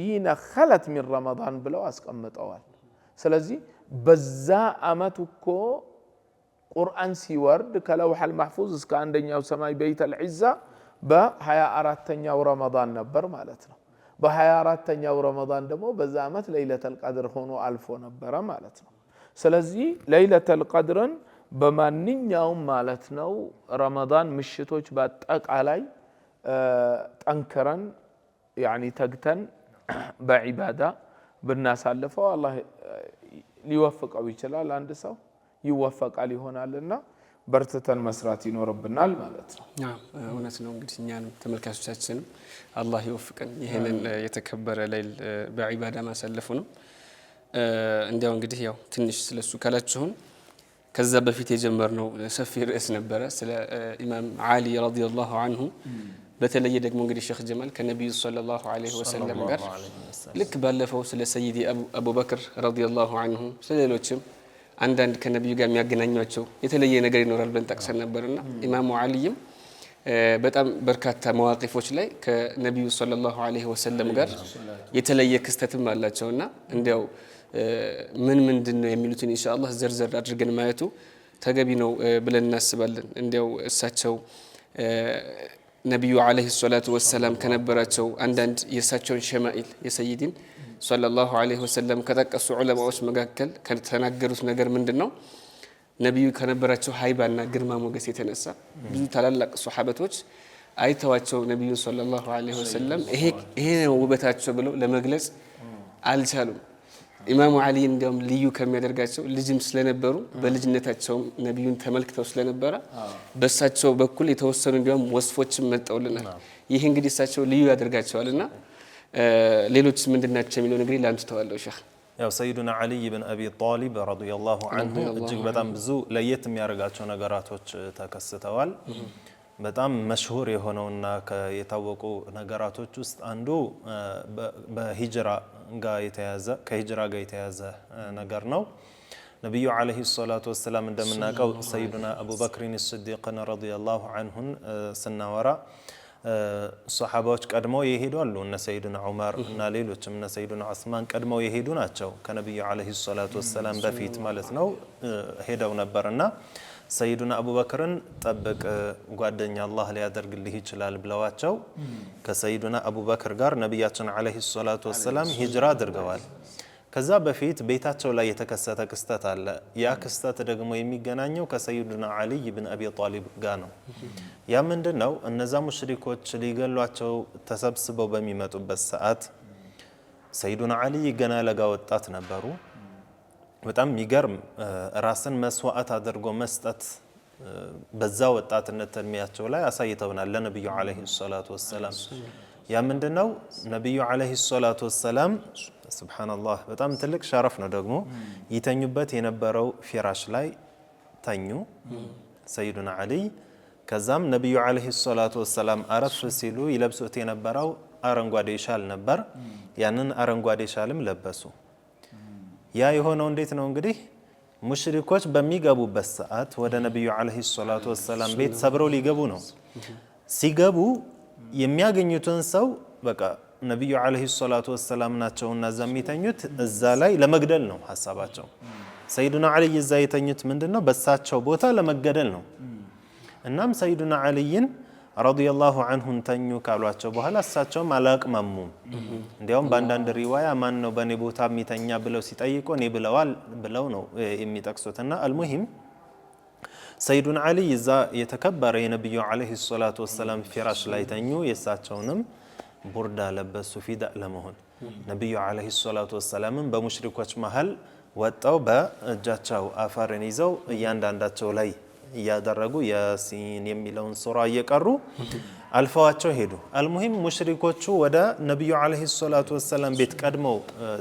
خلت من رمضان بلو أسكمت أول. سلزي بزا أمتكو قرآن سيورد كلوح المحفوظ كان دنيا وسماي بيت العزة بهيا أراتنيا ورمضان نبر مالتنا بهيا أراتنيا ورمضان دمو بزا أمت ليلة القدر هونو ألفو نبر مالتنا. سلزي ليلة القدر በማንኛውም ማለት ነው ረመዳን ምሽቶች በአጠቃላይ ጠንክረን ያኒ ተግተን በዒባዳ ብናሳልፈው አላህ ሊወፍቀው ይችላል። አንድ ሰው ይወፈቃል ይሆናልና በርተተን መስራት ይኖርብናል ማለት ነው። እውነት ነው። እንግዲህ እኛንም ተመልካቾቻችንም አላህ ይወፍቀን ይሄንን የተከበረ ሌሊት በዒባዳ ማሳለፉ ነው። እንዲያው እንግዲህ ያው ትንሽ ስለሱ ካላችሁን ከዛ በፊት የጀመርነው ሰፊ ርዕስ ነበረ ስለ ኢማም ዓሊ ረዲየላሁ ዐንሁ። በተለየ ደግሞ እንግዲህ ሼክ ጀማል ከነብዩ ሰለላሁ ዐለይሂ ወሰለም ጋር ልክ ባለፈው ስለ ሰይዲ አቡበክር ረዲየላሁ ዐንሁ ስለሌሎችም አንዳንድ ከነብዩ ጋር የሚያገናኟቸው የተለየ ነገር ይኖራል ብለን ጠቅሰን ነበርና ኢማሙ ዓሊም በጣም በርካታ መዋቂፎች ላይ ከነብዩ ሰለላሁ ዐለይሂ ወሰለም ጋር የተለየ ክስተትም አላቸውና እንዲያው ምን ምንድነው የሚሉትን ኢንሻአላህ ዘርዘር አድርገን ማየቱ ተገቢ ነው ብለን እናስባለን። እንዲያው እሳቸው ነብዩ ዐለይሂ ሰላቱ ወሰለም ከነበራቸው አንዳንድ የእሳቸውን ሸማኢል የሰይዲን ሰለላሁ ዐለይሂ ወሰለም ከጠቀሱ ዑለማዎች መካከል ከተናገሩት ነገር ምንድነው? ነብዩ ከነበራቸው ሃይባና ግርማ ሞገስ የተነሳ ብዙ ታላላቅ ሱሐበቶች አይተዋቸው ነብዩን ሰለላሁ ዐለይሂ ወሰለም ይሄ ነው ውበታቸው ብለው ለመግለጽ አልቻሉም። ኢማሙ ዓሊ እንዲያውም ልዩ ከሚያደርጋቸው ልጅም ስለነበሩ በልጅነታቸው ነብዩን ተመልክተው ስለነበረ በእሳቸው በኩል የተወሰኑ እንዲያውም ወስፎችም መጣውልናል። ይሄ እንግዲህ እሳቸው ልዩ ያደርጋቸዋልና ሌሎች ምንድናቸው የሚለው ነገር ላንተ ተዋለው ሼክ። ያው ሰይዱና ዓሊ ኢብኑ አቢ ጣሊብ ረዲየላሁ ዐንሁ እጅግ በጣም ብዙ ለየት የሚያደርጋቸው ነገራቶች ተከስተዋል። በጣም መሽሁር የሆነውና የታወቁ ነገራቶች ውስጥ አንዱ በሂጅራ ጋር የተያዘ ነገር ነው። ነብዩ አለይሂ ሰላቱ ወሰላም እንደምናውቀው ሰይዱና አቡበክርን ሲዲቅን ረዲየላሁ ዐንሁን ስናወራ ሱሐባዎች ቀድመው የሄዱ አሉ። እነ ሰይዱና ዑመር እና ሌሎችም እነ ሰይዱና ዑስማን ቀድመው የሄዱ ናቸው። ከነብዩ አለይሂ ሰላቱ ወሰላም በፊት ማለት ነው ሄደው ነበርና ሰይዱና አቡበክርን ጠብቅ ጓደኛ አላህ ሊያደርግልህ ይችላል ብለዋቸው ከሰይዱና አቡበክር ጋር ነብያችን አለይሂ ሰላቱ ወሰላም ሂጅራ አድርገዋል። ከዛ በፊት ቤታቸው ላይ የተከሰተ ክስተት አለ። ያ ክስተት ደግሞ የሚገናኘው ከሰይዱና ዓሊ ኢብኑ አቢ ጣሊብ ጋር ነው። ያ ምንድነው? እነዛ ሙሽሪኮች ሊገሏቸው ተሰብስበው በሚመጡበት ሰዓት ሰይዱና ዓሊ ገና ለጋ ወጣት ነበሩ። በጣም የሚገርም ራስን መስዋዕት አድርጎ መስጠት በዛ ወጣትነት እድሜያቸው ላይ አሳይተውናል ለነብዩ አለይሂ ሰላቱ ወሰላም። ያ ምንድነው? ነብዩ አለይሂ ሰላቱ ወሰላም ሱብሃንአላህ በጣም ትልቅ ሸረፍ ነው ደግሞ ይተኙበት የነበረው ፊራሽ ላይ ተኙ ሰይዱና ዓሊ። ከዛም ነብዩ አለይሂ ሰላቱ ወሰላም አረፍ ሲሉ ይለብሱት የነበረው አረንጓዴ ሻል ነበር። ያንን አረንጓዴ ሻልም ለበሱ። ያ የሆነው እንዴት ነው? እንግዲህ ሙሽሪኮች በሚገቡበት ሰዓት ወደ ነብዩ አለይሂ ሰላቱ ወሰላም ቤት ሰብረው ሊገቡ ነው። ሲገቡ የሚያገኙትን ሰው በቃ ነብዩ አለይሂ ሰላቱ ወሰላም ናቸውና እዛ የሚተኙት እዛ ላይ ለመግደል ነው ሐሳባቸው። ሰይዱና ዓሊ እዛ የተኙት ምንድነው? በሳቸው ቦታ ለመገደል ነው። እናም ሰይዱና ዓሊን ረዲየላሁ ዐንሁን ተኙ ካሏቸው በኋላ እሳቸውም አላቅማሙም። እንዲያውም በአንዳንድ ሪዋያ ማን ነው በኔ ቦታ የሚተኛ ብለው ሲጠይቁ እኔ ብለው ነው የሚጠቅሱትና አልሙሂም ሰይዱና ዓሊ እዛ የተከበረ የነብዩ አለይሂ ሰላቱ ወሰላም ፊራሽ ላይ ተኙ። የእሳቸውንም ቡርዳ ለበሱ ፊዳ ለመሆን። ነብዩ አለይሂ ሰላቱ ወሰላም በሙሽሪኮች መሃል ወጣው በእጃቸው አፈርን ይዘው እያንዳንዳቸው ላይ እያደረጉ ያሲን የሚለውን ሱራ እየቀሩ አልፈዋቸው ሄዱ። አልሙሂም ሙሽሪኮቹ ወደ ነብዩ አለይሂ ሰላቱ ወሰላም ቤት ቀድመው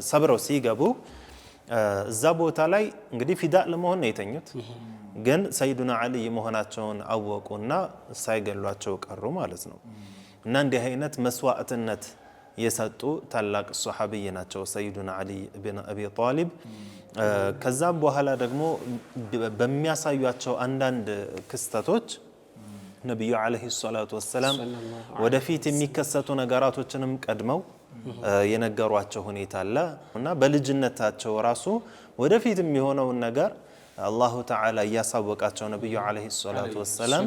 ሰብረው ሲገቡ እዛ ቦታ ላይ እንግዲህ ፊዳ ለመሆን ነው የተኙት። ግን ሰይዱና ዓሊ መሆናቸውን አወቁና ሳይገሏቸው ቀሩ ማለት ነው። እና እንዲህ አይነት መስዋዕትነት የሰጡ ታላቅ ሱሐቢይ ናቸው ሰይዱና ዓሊ ኢብኑ አቢ ጣሊብ። ከዛም በኋላ ደግሞ በሚያሳዩአቸው አንዳንድ ክስተቶች ነብዩ አለይሂ ሰላቱ ወሰላም ወደፊት የሚከሰቱ ነገራቶችንም ቀድመው የነገሯቸው ሁኔታ አለ እና በልጅነታቸው ራሱ ወደፊት የሚሆነውን ነገር አላሁ ተዓላ እያሳወቃቸው ነብዩ አለይሂ ሰላቱ ወሰላም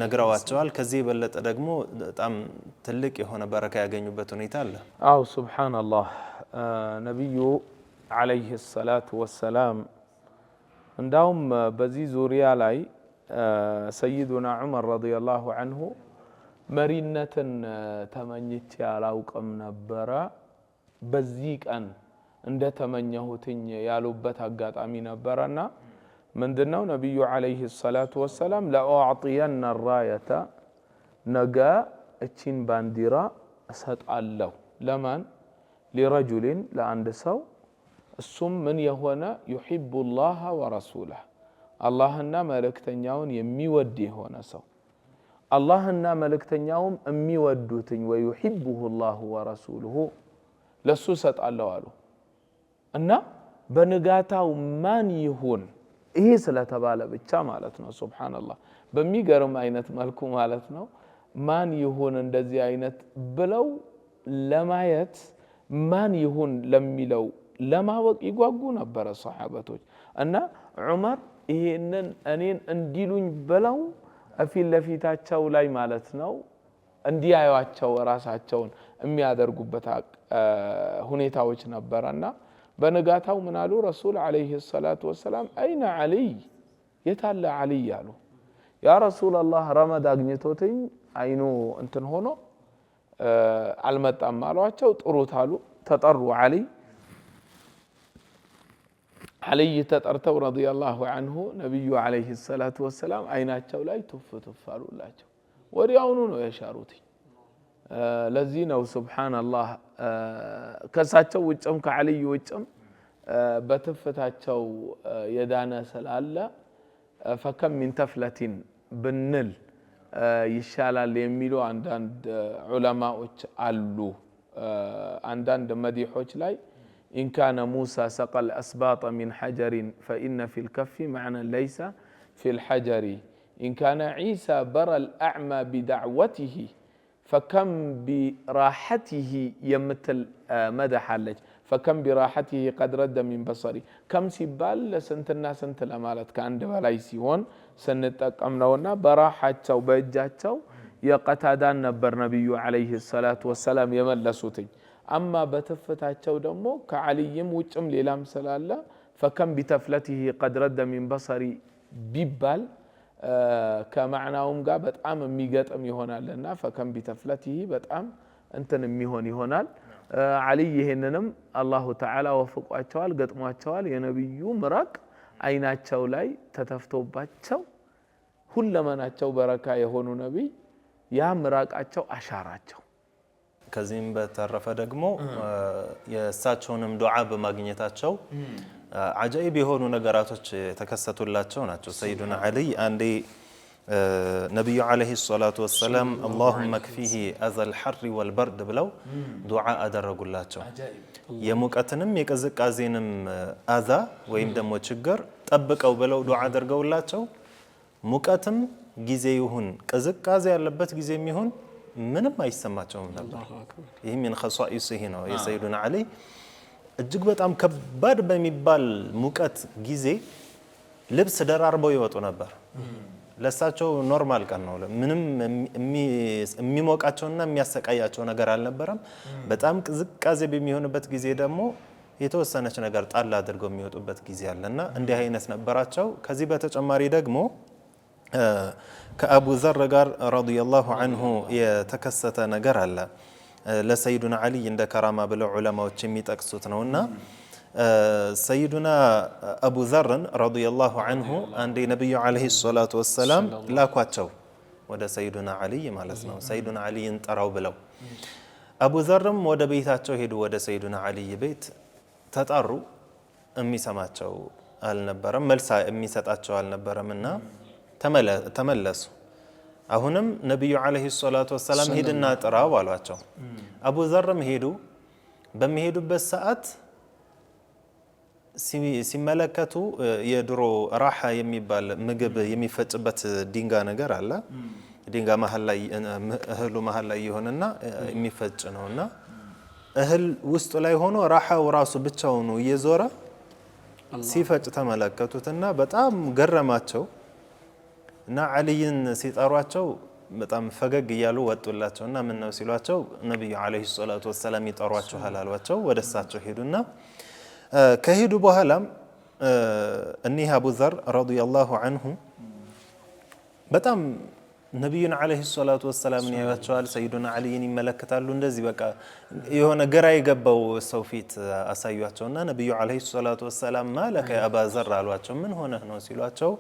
ነግረዋቸዋል። ከዚህ የበለጠ ደግሞ በጣም ትልቅ የሆነ በረካ ያገኙበት ሁኔታ አለ። አው ሱብሃንአላህ ነብዩ አለይሂ ሰላቱ ወሰላም እንዳውም በዚህ ዙሪያ ላይ ሰይዱና ዑመር ረዲየላሁ ዐንሁ መሪነትን ተመኝቼ አላውቅም ነበረ በዚህ ቀን እንደተመኘሁትኝ ያሉበት አጋጣሚ ነበርና ምንድነው ነብዩ አለይሂ ሰላቱ ወሰላም ለአዕጢየነ الرايه ነገ እቺን ባንዲራ እሰጣለሁ ለማን لرجل ለአንድ ሰው እሱም ምን የሆነ يحب الله ورسوله አላህና መልእክተኛውን የሚወድ የሆነ ሰው አላህና መልእክተኛውም የሚወዱትኝ ويحبه الله ورسوله ለሱ እሰጣለሁ አሉ እና በንጋታው ማን ይሁን ይሄ ስለተባለ ብቻ ማለት ነው ሱብሃንአላህ በሚገርም አይነት መልኩ ማለት ነው ማን ይሁን እንደዚህ አይነት ብለው ለማየት ማን ይሁን ለሚለው ለማወቅ ይጓጉ ነበር ሱሐበቶች እና ዑመር ይሄንን እኔን እንዲሉኝ ብለው አፊል ለፊታቸው ላይ ማለት ነው እንዲያዩአቸው ራሳቸውን የሚያደርጉበት ሁኔታዎች ነበርና በነጋታው ምን አሉ ረሱል አለይሂ ሰላቱ ወሰላም አይነ አሊ የታለ አሊ ያሉ ያ ረሱላህ ረመድ አግኝቶትኝ አይኑ እንትን ሆኖ አልመጣም አሏቸው ጥሩት አሉ ተጠሩ አሊ ተጠርተው ረዲየላሁ ዐንሁ ነብዩ አለይሂ ሰላቱ ወሰላም አይናቸው ላይ ተፍተፍ አሉላቸው ወዲያውኑ ነው የሻሩት ለዚህ ነው ሱብሃንአላህ ከሳቸው ውጭም ከአሊ ውጭም በትፍታቸው የዳነ ስላለ فكم من تفلة ብንል ይሻላል የሚሉ አንዳንድ ዑለማዎች አሉ አንዳንድ መዲሖች ላይ إن كان موسى سقى الأسباط من حجر فإن في الكف معنى ليس في الحجر إن كان عيسى برى الأعمى بدعوته فكم براحته يمثل مدح اللج فكم براحته قد رد من بصري كم سيبال سنتنا سنت الأمالات كان دبالاي سيهون سنتقمناونا براحتهم بእጃቸው የቀታዳን ነበር ነብዩ አለይሂ ሰላቱ ወሰላም የመለሱትኝ أما بتفتاቸው ደግሞ ከዓሊይም ውጭም ሌላም ስላለ فكم بتفلته قد رد من بصري ቢባል ከማዕናውም ጋር በጣም የሚገጥም ይሆናልና فكم بتفلته በጣም እንትን የሚሆን ይሆናል አሊ ይሄንንም አላሁ ተዓላ ወፍቋቸዋል ገጥሟቸዋል የነብዩ ምራቅ አይናቸው ላይ ተተፍቶባቸው ሁለመናቸው በረካ የሆኑ ነብይ ያ ምራቃቸው አሻራቸው ከዚህም በተረፈ ደግሞ የእሳቸውንም ዱዓ በማግኘታቸው አጃኢብ የሆኑ ነገራቶች ተከሰቱላቸው ናቸው ሰይዱና አሊ አንዴ ነብዩ አለይሂ ሰላቱ ወሰላም اللهم كفيه اذى الحر والبرد ብለው ዱዓ አደረጉላቸው የሙቀትንም የቅዝቃዜንም አዛ ወይም ደግሞ ችግር ጠብቀው ብለው ዱዓ አድርገውላቸው ሙቀትም ጊዜ ይሁን ቅዝቃዜ ያለበት ጊዜ የሚሆን ምንም አይሰማቸውም ነበር ይሄ ምን خصائصه ነው የሰይዱና አሊ እጅግ በጣም ከባድ በሚባል ሙቀት ጊዜ ልብስ ደራርበው ይወጡ ነበር ለሳቸው ኖርማል ቀን ነው ምንም የሚሞቃቸውና የሚያሰቃያቸው ነገር አልነበረም በጣም ቅዝቃዜ በሚሆንበት ጊዜ ደግሞ የተወሰነች ነገር ጣል አድርገው የሚወጡበት ጊዜ አለና እንዲህ አይነት ነበራቸው ከዚህ በተጨማሪ ደግሞ ከአቡ ዘር ጋር ረዲየላሁ ዐንሁ የተከሰተ ነገር አለ ለሰይዱና አሊ እንደ ከራማ ብለው ዑለማዎች የሚጠቅሱት ነውና ሰይዱና አቡ ዘር ረዲየላሁ ዐንሁ አንዴ ነብዩ አለይሂ ሰላቱ ወሰላም ላኳቸው ወደ ሰይዱና አሊ ማለት ነው ሰይዱና አሊን ጠራው ብለው አቡ ዘርም ወደ ቤታቸው ሄዱ ወደ ሰይዱና አሊ ቤት ተጣሩ የሚሰማቸው አልነበረም መልስ የሚሰጣቸው አልነበረምና ተመለሱ አሁንም ነብዩ አለይሂ ሰላቱ ወሰላም ሄድና ጥራው አሏቸው አቡ ዘርም ሄዱ በሚሄዱበት ሰዓት ሲመለከቱ የድሮ ራሃ የሚባል ምግብ የሚፈጭበት ዲንጋ ነገር አለ ዲንጋ መሃል ላይ እህሉ መሃል ላይ ይሆንና የሚፈጭ ነውና እህል ውስጥ ላይ ሆኖ ራሃው ራሱ ብቻውን እየዞረ ሲፈጭ ተመለከቱትና በጣም ገረማቸው እና አሊን ሲጠሯቸው በጣም ፈገግ ይያሉ ወጡላቸውና ምን ነው ሲሏቸው ነብዩ አለይሂ ሰላቱ ወሰላም ይጠሯቸው አሏቸው ወደሳቸው ሄዱና ከሄዱ በኋላም እኒህ አቡ ዘር ረዲየላሁ ዐንሁ በጣም ነብዩን አለይሂ ሰላቱ ወሰላም ያያቸዋል ሰይዱና አሊን ይመለከታሉ እንደዚህ በቃ የሆነ ግራ የገባው ሰው ፊት አሳዩአቸውና ነብዩ አለይሂ ሰላቱ ወሰላም ማለከ አባ ዘር አሏቸው ምን ሆነህ ነው ሲሏቸው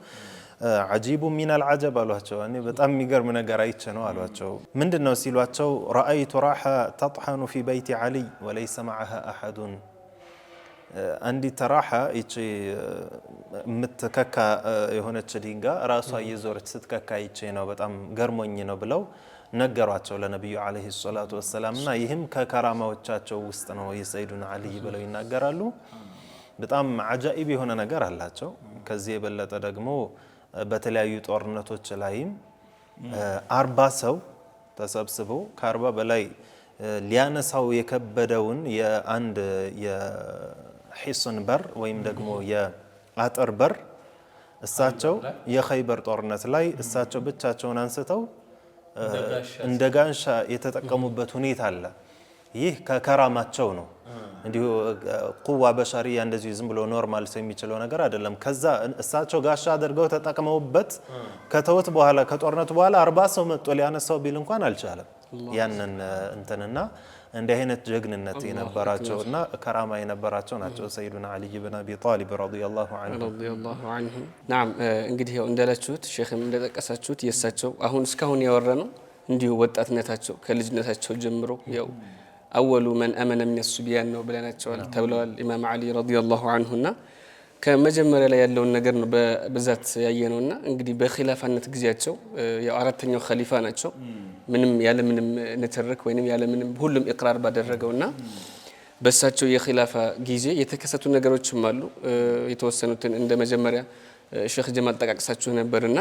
عجيب من العجب አሏቸው እኔ በጣም የሚገርም ነገር አይቼ ነው አሏቸው ምንድነው ሲሏቸው رأيت راحة تطحن في بيت علي وليس معها أحد عندي تراحة እቺ ምትከካ የሆነች ድንጋይ ራሷ እየዞረች ስትከካ አይቼ ነው በጣም ገርሞኝ ነው ብለው ነገሯቸው ለነብዩ አለይሂ ሰላቱ ወሰላምና ይህም ከከራማዎቻቸው ውስጥ ነው የሰይዱና አሊ ብለው ይናገራሉ በጣም አጃኢብ የሆነ ነገር አላቸው ከዚህ የበለጠ ደግሞ በተለያዩ ጦርነቶች ላይም 40 ሰው ተሰብስበው ከ40 በላይ ሊያነሳው የከበደውን የአንድ የሂስን በር ወይም ደግሞ የአጥር በር እሳቸው የኸይበር ጦርነት ላይ እሳቸው ብቻቸውን አንስተው እንደ ጋንሻ የተጠቀሙበት ሁኔታ አለ ይህ ከከራማቸው ነው እንዲሁ ቁዋ በሸሪያ እንደዚህ ዝም ብሎ ኖርማል ሰው የሚችለው ነገር አይደለም ከዛ እሳቸው ጋሻ አድርገው ተጠቅመውበት ከተወት በኋላ ከጦርነቱ በኋላ 40 ሰው መጥቶ ሊያነሳው ቢል እንኳን አልቻለም ያንን እንተንና እንደ አይነት ጀግንነት የነበራቸውና ከራማ የነበራቸው ናቸው ሰይዱና አሊ ኢብኑ አቢ ጣሊብ ረዲየላሁ ዐንሁ ናም እንግዲህ እንደላችሁት ሼኽም እንደጠቀሳችሁት የሳቸው አሁን እስካሁን ያወራነው እንዲሁ ወጣትነታቸው ከልጅነታቸው ጀምሮ ያው أول من أمن من الصبيان ነው ብለናቸዋል ተብለዋል ኢማም አሊ ረዲየላሁ ዐንሁና ከመጀመሪያ ላይ ያለውን ነገር ነው በብዛት ያየነውና እንግዲህ በኺላፋነት ጊዜያቸው ያው አራተኛው ኸሊፋ ናቸው ምንም ያለ ምንም ንትርክ ወይንም ያለ ምንም ሁሉም ኢቅራር ባደረገውና በሳቸው የኺላፋ ጊዜ የተከሰቱ ነገሮችም አሉ የተወሰኑትን እንደ መጀመሪያ ሼኽ ጀማል ጠቃቅሳችሁ ነበርና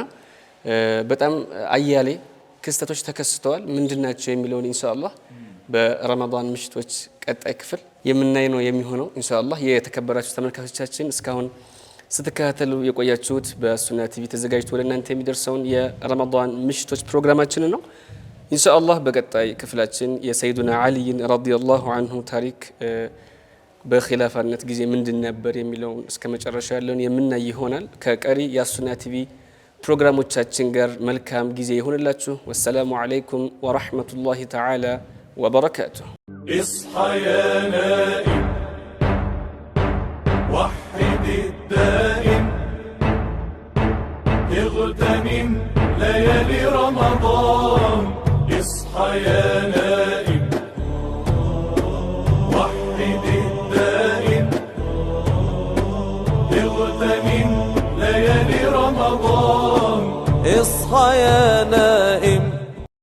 በጣም አያሌ ክስተቶች ተከስተዋል ምንድናቸው የሚለውን ኢንሻአላህ በረመዳን ምሽቶች ቀጣይ ክፍል የምናይ ነው የሚሆነው ኢንሻአላህ የተከበራችሁ ተመልካቾቻችን እስካሁን ስትከታተሉ የቆያችሁት በሱና ቲቪ ተዘጋጅቶ ለእናንተ የሚደርሰውን የረመዳን ምሽቶች ፕሮግራማችን ነው ኢንሻአላህ በቀጣይ ክፍላችን የሰይዱና አሊን ረዲየላሁ ዐንሁ ታሪክ በኺላፋነት ጊዜ ምንድን ነበር የሚለው እስከ መጨረሻ ያለውን የምናይ ይሆናል ከቀሪ የሱና ቲቪ ፕሮግራሞቻችን ጋር መልካም ጊዜ ይሁንላችሁ ወሰላሙ አለይኩም ወራህመቱላሂ ተዓላ وبركاته اصحى يا نائم وحد الدائم اغتنم ليالي رمضان اصحى يا نائم وحد الدائم اغتنم ليالي رمضان اصحى يا نائم